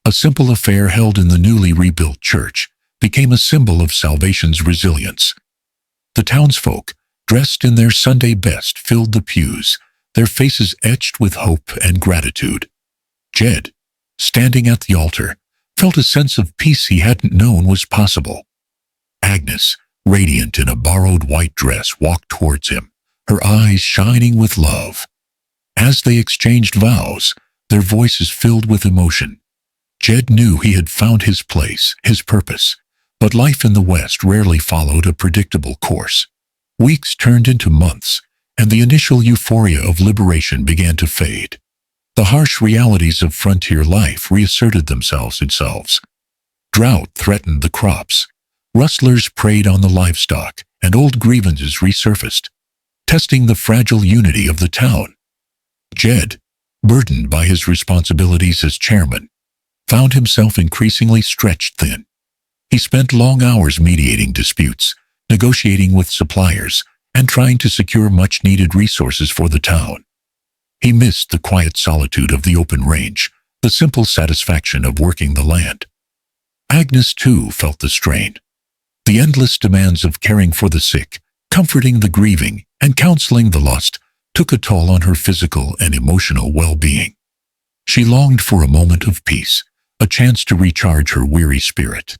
a simple affair held in the newly rebuilt church, became a symbol of salvation's resilience. The townsfolk, dressed in their Sunday best, filled the pews, their faces etched with hope and gratitude. Jed, standing at the altar, felt a sense of peace he hadn't known was possible. Agnes, radiant in a borrowed white dress, walked towards him, her eyes shining with love. As they exchanged vows, their voices filled with emotion. Jed knew he had found his place, his purpose, but life in the West rarely followed a predictable course. Weeks turned into months, and the initial euphoria of liberation began to fade. The harsh realities of frontier life reasserted themselves. Drought threatened the crops. Rustlers preyed on the livestock, and old grievances resurfaced, testing the fragile unity of the town. Jed, burdened by his responsibilities as chairman, found himself increasingly stretched thin. He spent long hours mediating disputes, negotiating with suppliers, and trying to secure much-needed resources for the town. He missed the quiet solitude of the open range, the simple satisfaction of working the land. Agnes, too, felt the strain. The endless demands of caring for the sick, comforting the grieving, and counseling the lost took a toll on her physical and emotional well-being. She longed for a moment of peace, a chance to recharge her weary spirit.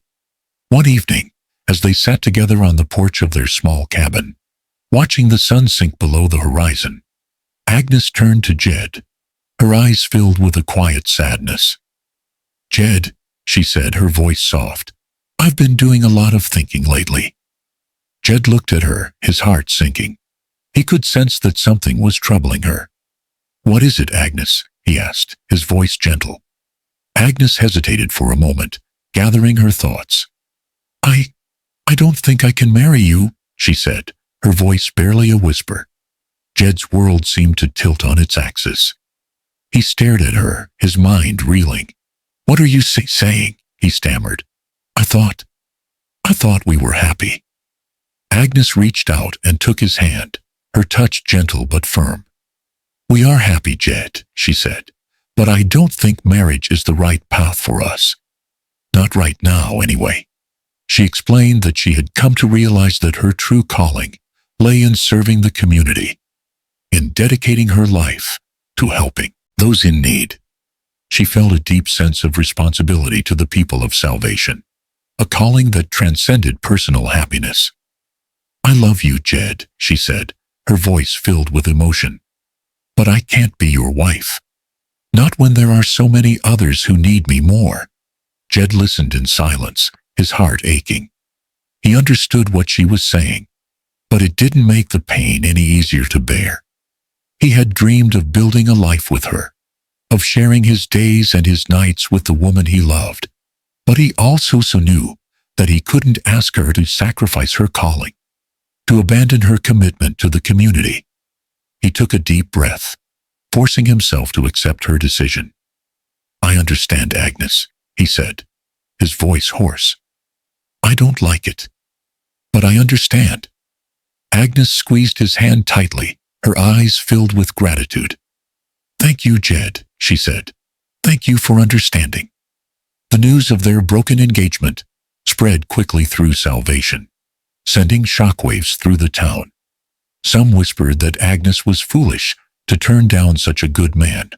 One evening, as they sat together on the porch of their small cabin, watching the sun sink below the horizon, Agnes turned to Jed, her eyes filled with a quiet sadness. "Jed," she said, her voice soft, "I've been doing a lot of thinking lately." Jed looked at her, his heart sinking. He could sense that something was troubling her. "What is it, Agnes?" he asked, his voice gentle. Agnes hesitated for a moment, gathering her thoughts. I don't think I can marry you," she said, her voice barely a whisper. Jed's world seemed to tilt on its axis. He stared at her, his mind reeling. "What are you saying?" he stammered. I thought we were happy." Agnes reached out and took his hand, her touch gentle but firm. "We are happy, Jed," she said, "but I don't think marriage is the right path for us. Not right now, anyway." She explained that she had come to realize that her true calling lay in serving the community, in dedicating her life to helping those in need. She felt a deep sense of responsibility to the people of salvation, a calling that transcended personal happiness. "I love you, Jed," she said, her voice filled with emotion. "But I can't be your wife. Not when there are so many others who need me more." Jed listened in silence, his heart aching. He understood what she was saying, but it didn't make the pain any easier to bear. He had dreamed of building a life with her, of sharing his days and his nights with the woman he loved, but he also knew that he couldn't ask her to sacrifice her calling, to abandon her commitment to the community. He took a deep breath, forcing himself to accept her decision. "I understand, Agnes," he said, his voice hoarse. "I don't like it, but I understand." Agnes squeezed his hand tightly, her eyes filled with gratitude. "Thank you, Jed," she said. "Thank you for understanding." The news of their broken engagement spread quickly through Salvation, sending shockwaves through the town. Some whispered that Agnes was foolish to turn down such a good man,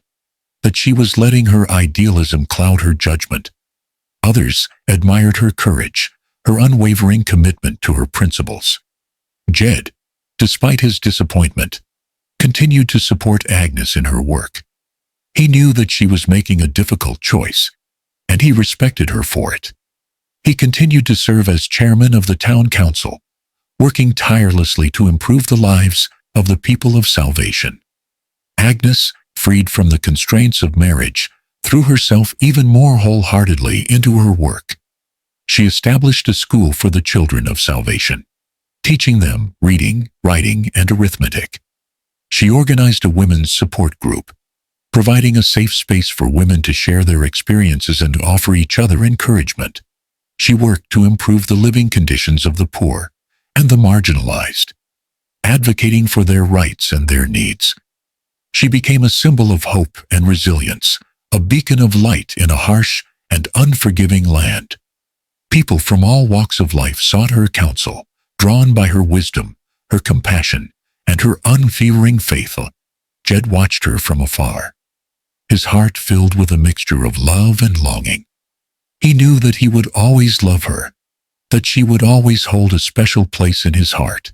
that she was letting her idealism cloud her judgment. Others admired her courage, her unwavering commitment to her principles. Jed, despite his disappointment, continued to support Agnes in her work. He knew that she was making a difficult choice, and he respected her for it. He continued to serve as chairman of the town council, working tirelessly to improve the lives of the people of Salvation. Agnes, freed from the constraints of marriage, threw herself even more wholeheartedly into her work. She established a school for the children of Salvation, teaching them reading, writing, and arithmetic. She organized a women's support group, providing a safe space for women to share their experiences and to offer each other encouragement. She worked to improve the living conditions of the poor and the marginalized, advocating for their rights and their needs. She became a symbol of hope and resilience, a beacon of light in a harsh and unforgiving land. People from all walks of life sought her counsel, Drawn by her wisdom, her compassion, and her unwavering faith, Jed watched her from afar, his heart filled with a mixture of love and longing. He knew that he would always love her, that she would always hold a special place in his heart.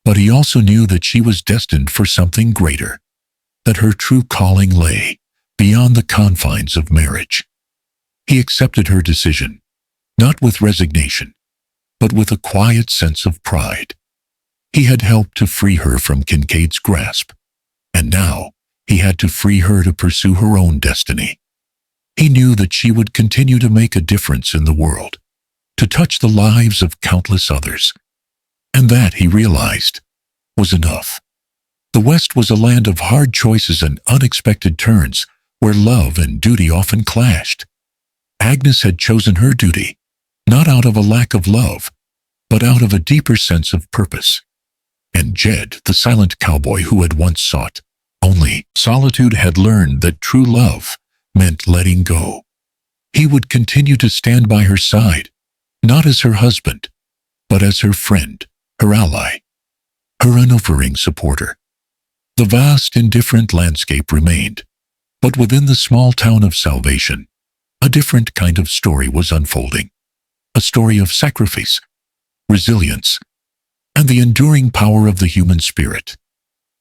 But he also knew that she was destined for something greater, that her true calling lay beyond the confines of marriage. He accepted her decision, not with resignation, but with a quiet sense of pride. He had helped to free her from Kincaid's grasp, and now he had to free her to pursue her own destiny. He knew that she would continue to make a difference in the world, to touch the lives of countless others. And that, he realized, was enough. The West was a land of hard choices and unexpected turns, where love and duty often clashed. Agnes had chosen her duty, not out of a lack of love, but out of a deeper sense of purpose. And Jed, the silent cowboy who had once sought only solitude, had learned that true love meant letting go. He would continue to stand by her side, not as her husband, but as her friend, her ally, her unwavering supporter. The vast, indifferent landscape remained, but within the small town of Salvation, a different kind of story was unfolding. A story of sacrifice, resilience, and the enduring power of the human spirit.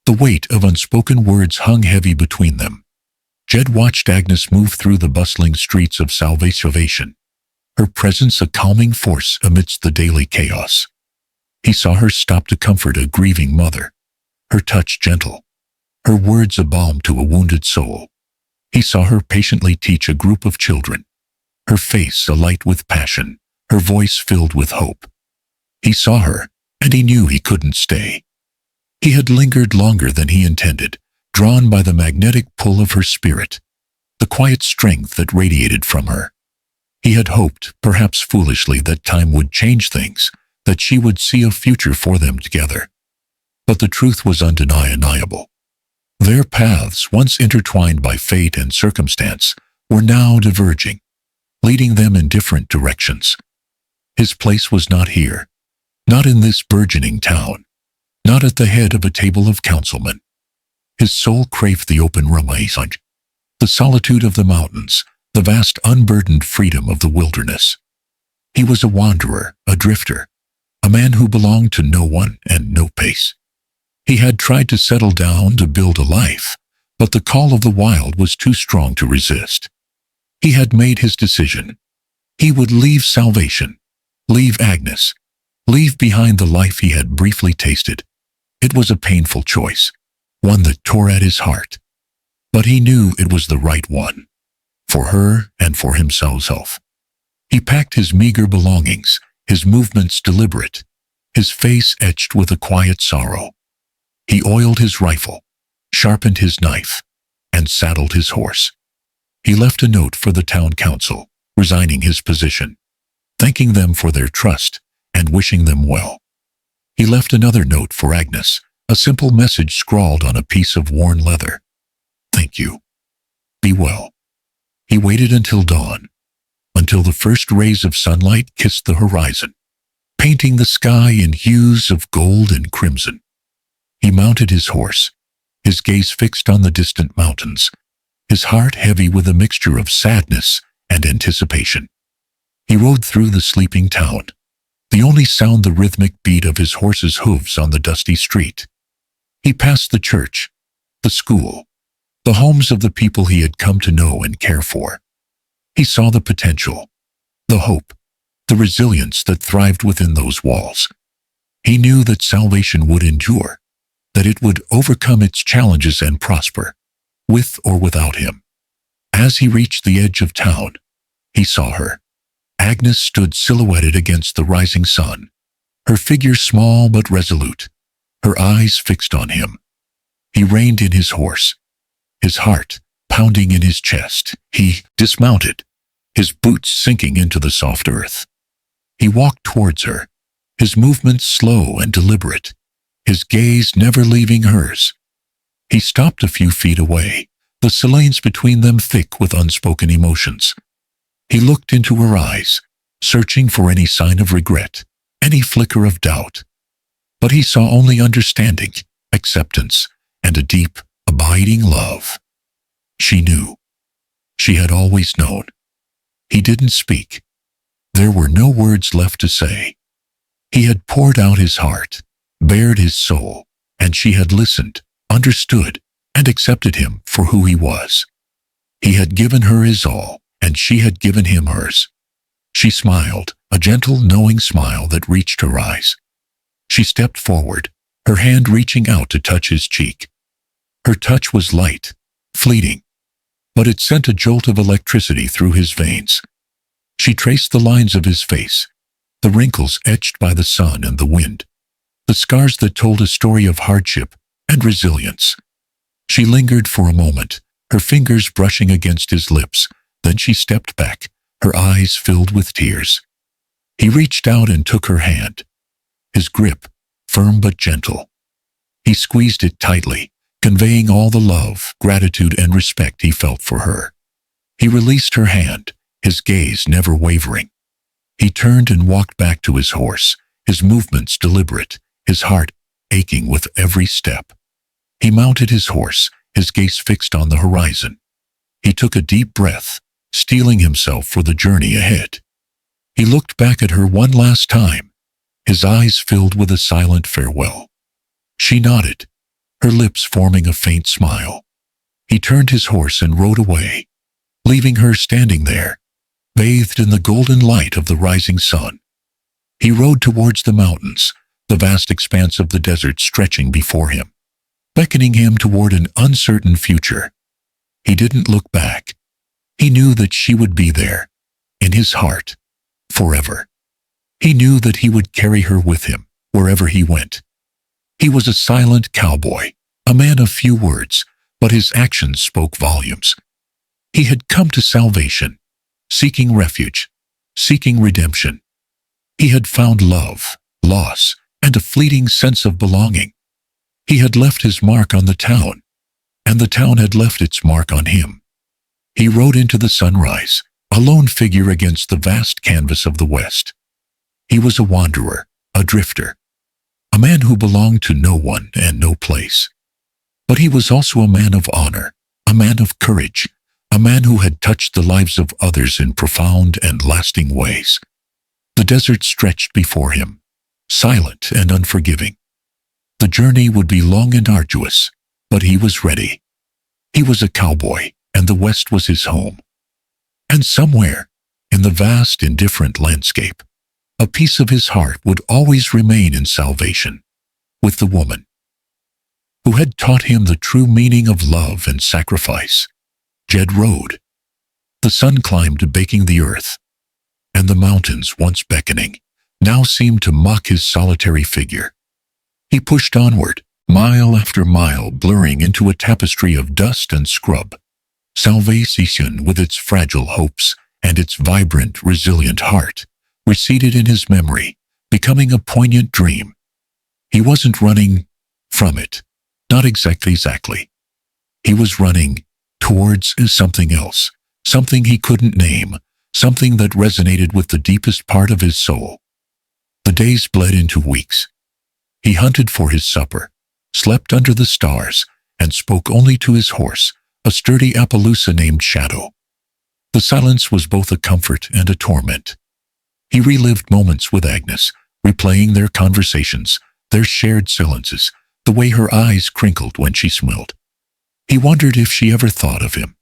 The weight of unspoken words hung heavy between them. Jed watched Agnes move through the bustling streets of Salvation, her presence a calming force amidst the daily chaos. He saw her stop to comfort a grieving mother, her touch gentle, her words a balm to a wounded soul. He saw her patiently teach a group of children, her face alight with passion, her voice filled with hope. He saw her, and he knew he couldn't stay. He had lingered longer than he intended, drawn by the magnetic pull of her spirit, the quiet strength that radiated from her. He had hoped, perhaps foolishly, that time would change things, that she would see a future for them together. But the truth was undeniable. Their paths, once intertwined by fate and circumstance, were now diverging, leading them in different directions. His place was not here, not in this burgeoning town, not at the head of a table of councilmen. His soul craved the open ramazan, the solitude of the mountains, the vast unburdened freedom of the wilderness. He was a wanderer, a drifter, a man who belonged to no one and no pace. He had tried to settle down to build a life, but the call of the wild was too strong to resist. He had made his decision. He would leave Salvation, leave Agnes, leave behind the life he had briefly tasted. It was a painful choice, one that tore at his heart. But he knew it was the right one, for her and for himself. He packed his meager belongings, his movements deliberate, his face etched with a quiet sorrow. He oiled his rifle, sharpened his knife, and saddled his horse. He left a note for the town council, resigning his position, thanking them for their trust and wishing them well. He left another note for Agnes, a simple message scrawled on a piece of worn leather. "Thank you. Be well." He waited until dawn, until the first rays of sunlight kissed the horizon, painting the sky in hues of gold and crimson. He mounted his horse, his gaze fixed on the distant mountains, his heart heavy with a mixture of sadness and anticipation. He rode through the sleeping town, the only sound the rhythmic beat of his horse's hooves on the dusty street. He passed the church, the school, the homes of the people he had come to know and care for. He saw the potential, the hope, the resilience that thrived within those walls. He knew that Salvation would endure, that it would overcome its challenges and prosper, with or without him. As he reached the edge of town, he saw her. Agnes stood silhouetted against the rising sun, her figure small but resolute, her eyes fixed on him. He reined in his horse, his heart pounding in his chest. He dismounted, his boots sinking into the soft earth. He walked towards her, his movements slow and deliberate, his gaze never leaving hers. He stopped a few feet away, the silence between them thick with unspoken emotions. He looked into her eyes, searching for any sign of regret, any flicker of doubt. But he saw only understanding, acceptance, and a deep, abiding love. She knew. She had always known. He didn't speak. There were no words left to say. He had poured out his heart, bared his soul, and she had listened, understood, and accepted him for who he was. He had given her his all, and she had given him hers. She smiled, a gentle, knowing smile that reached her eyes. She stepped forward, her hand reaching out to touch his cheek. Her touch was light, fleeting, but it sent a jolt of electricity through his veins. She traced the lines of his face, the wrinkles etched by the sun and the wind, the scars that told a story of hardship and resilience. She lingered for a moment, her fingers brushing against his lips, then she stepped back, her eyes filled with tears. He reached out and took her hand, his grip firm but gentle. He squeezed it tightly, conveying all the love, gratitude, and respect he felt for her. He released her hand, his gaze never wavering. He turned and walked back to his horse, his movements deliberate, his heart aching with every step. He mounted his horse, his gaze fixed on the horizon. He took a deep breath, steeling himself for the journey ahead. He looked back at her one last time, his eyes filled with a silent farewell. She nodded, her lips forming a faint smile. He turned his horse and rode away, leaving her standing there, bathed in the golden light of the rising sun. He rode towards the mountains, the vast expanse of the desert stretching before him, beckoning him toward an uncertain future. He didn't look back. He knew that she would be there, in his heart, forever. He knew that he would carry her with him, wherever he went. He was a silent cowboy, a man of few words, but his actions spoke volumes. He had come to salvation, seeking refuge, seeking redemption. He had found love, loss, and a fleeting sense of belonging. He had left his mark on the town, and the town had left its mark on him. He rode into the sunrise, a lone figure against the vast canvas of the West. He was a wanderer, a drifter, a man who belonged to no one and no place. But he was also a man of honor, a man of courage, a man who had touched the lives of others in profound and lasting ways. The desert stretched before him, silent and unforgiving. The journey would be long and arduous, but he was ready. He was a cowboy, and the West was his home. And somewhere, in the vast, indifferent landscape, a piece of his heart would always remain in salvation, with the woman who had taught him the true meaning of love and sacrifice. Jed rode. The sun climbed, baking the earth, and the mountains, once beckoning, now seemed to mock his solitary figure. He pushed onward, mile after mile, blurring into a tapestry of dust and scrub. Salvation, with its fragile hopes and its vibrant, resilient heart, receded in his memory, becoming a poignant dream. He wasn't running from it, not exactly. He was running towards something else, something he couldn't name, something that resonated with the deepest part of his soul. The days bled into weeks. He hunted for his supper, slept under the stars, and spoke only to his horse, a sturdy Appaloosa named Shadow. The silence was both a comfort and a torment. He relived moments with Agnes, replaying their conversations, their shared silences, the way her eyes crinkled when she smiled. He wondered if she ever thought of him.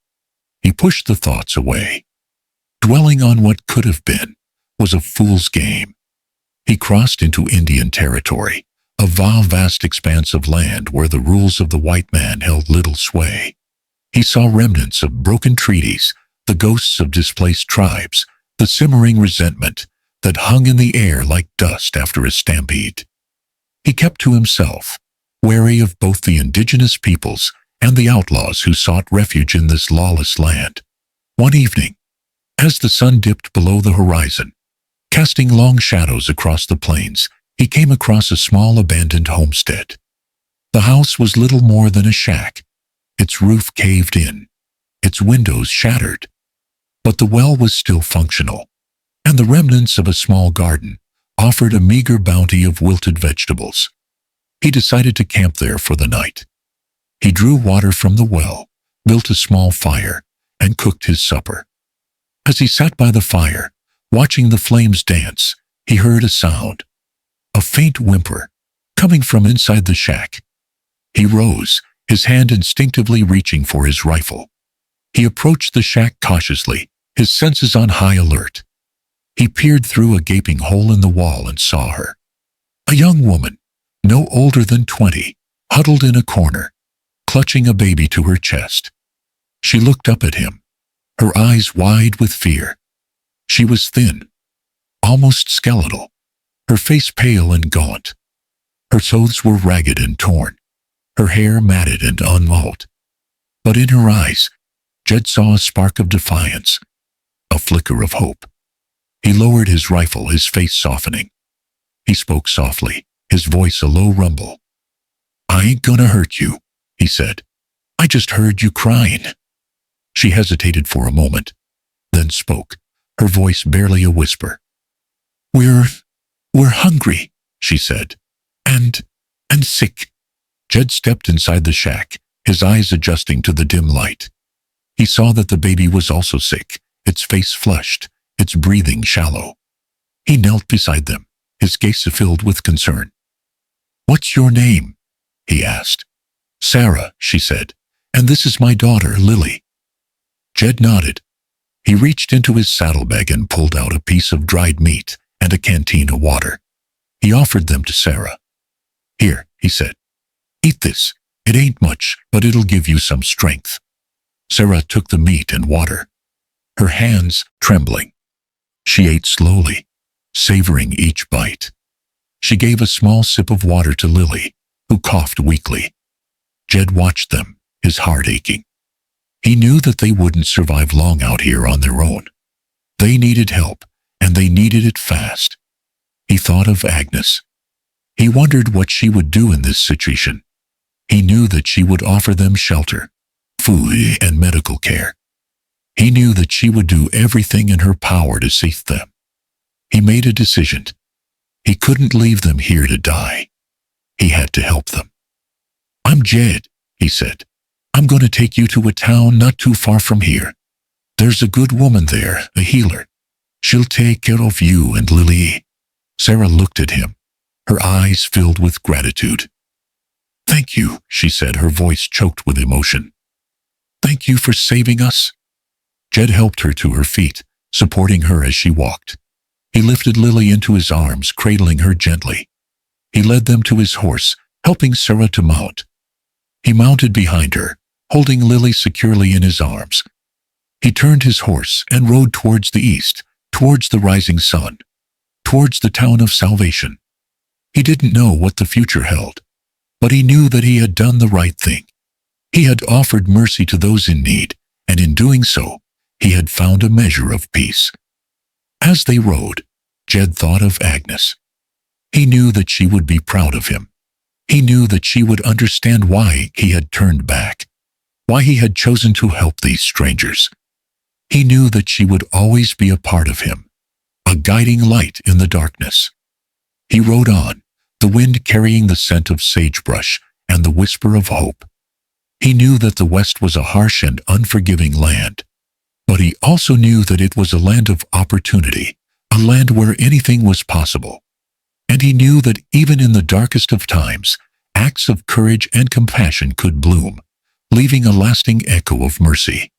He pushed the thoughts away. Dwelling on what could have been was a fool's game. He crossed into Indian territory, a vast expanse of land where the rules of the white man held little sway. He saw remnants of broken treaties, the ghosts of displaced tribes, the simmering resentment that hung in the air like dust after a stampede. He kept to himself, wary of both the indigenous peoples and the outlaws who sought refuge in this lawless land. One evening, as the sun dipped below the horizon, casting long shadows across the plains, he came across a small abandoned homestead. The house was little more than a shack, its roof caved in, its windows shattered. But the well was still functional, and the remnants of a small garden offered a meager bounty of wilted vegetables. He decided to camp there for the night. He drew water from the well, built a small fire, and cooked his supper. As he sat by the fire, watching the flames dance, he heard a sound, a faint whimper, coming from inside the shack. He rose, his hand instinctively reaching for his rifle. He approached the shack cautiously, his senses on high alert. He peered through a gaping hole in the wall and saw her. A young woman, no older than 20, huddled in a corner, clutching a baby to her chest. She looked up at him, her eyes wide with fear. She was thin, almost skeletal, her face pale and gaunt. Her clothes were ragged and torn, her hair matted and unmowed. But in her eyes, Jed saw a spark of defiance, a flicker of hope. He lowered his rifle, his face softening. He spoke softly, his voice a low rumble. "I ain't gonna hurt you," he said. "I just heard you crying." She hesitated for a moment, then spoke, her voice barely a whisper. We're hungry," she said, and sick." Jed stepped inside the shack, his eyes adjusting to the dim light. He saw that the baby was also sick, its face flushed, its breathing shallow. He knelt beside them, his gaze filled with concern. "What's your name?" he asked. "Sarah," she said, "and this is my daughter, Lily." Jed nodded. He reached into his saddlebag and pulled out a piece of dried meat and a canteen of water. He offered them to Sarah. "Here," he said. "Eat this. It ain't much, but it'll give you some strength." Sarah took the meat and water, her hands trembling. She ate slowly, savoring each bite. She gave a small sip of water to Lily, who coughed weakly. Jed watched them, his heart aching. He knew that they wouldn't survive long out here on their own. They needed help, and they needed it fast. He thought of Agnes. He wondered what she would do in this situation. He knew that she would offer them shelter, food, and medical care. He knew that she would do everything in her power to save them. He made a decision. He couldn't leave them here to die. He had to help them. "I'm Jed," he said. "I'm going to take you to a town not too far from here. There's a good woman there, a healer. She'll take care of you and Lily." Sarah looked at him, her eyes filled with gratitude. "Thank you," she said, her voice choked with emotion. "Thank you for saving us." Jed helped her to her feet, supporting her as she walked. He lifted Lily into his arms, cradling her gently. He led them to his horse, helping Sarah to mount. He mounted behind her, holding Lily securely in his arms. He turned his horse and rode towards the east, towards the rising sun, towards the town of salvation. He didn't know what the future held, but he knew that he had done the right thing. He had offered mercy to those in need, and in doing so, he had found a measure of peace. As they rode, Jed thought of Agnes. He knew that she would be proud of him. He knew that she would understand why he had turned back, why he had chosen to help these strangers. He knew that she would always be a part of him, a guiding light in the darkness. He rode on, the wind carrying the scent of sagebrush and the whisper of hope. He knew that the West was a harsh and unforgiving land, but he also knew that it was a land of opportunity, a land where anything was possible. And he knew that even in the darkest of times, acts of courage and compassion could bloom, leaving a lasting echo of mercy.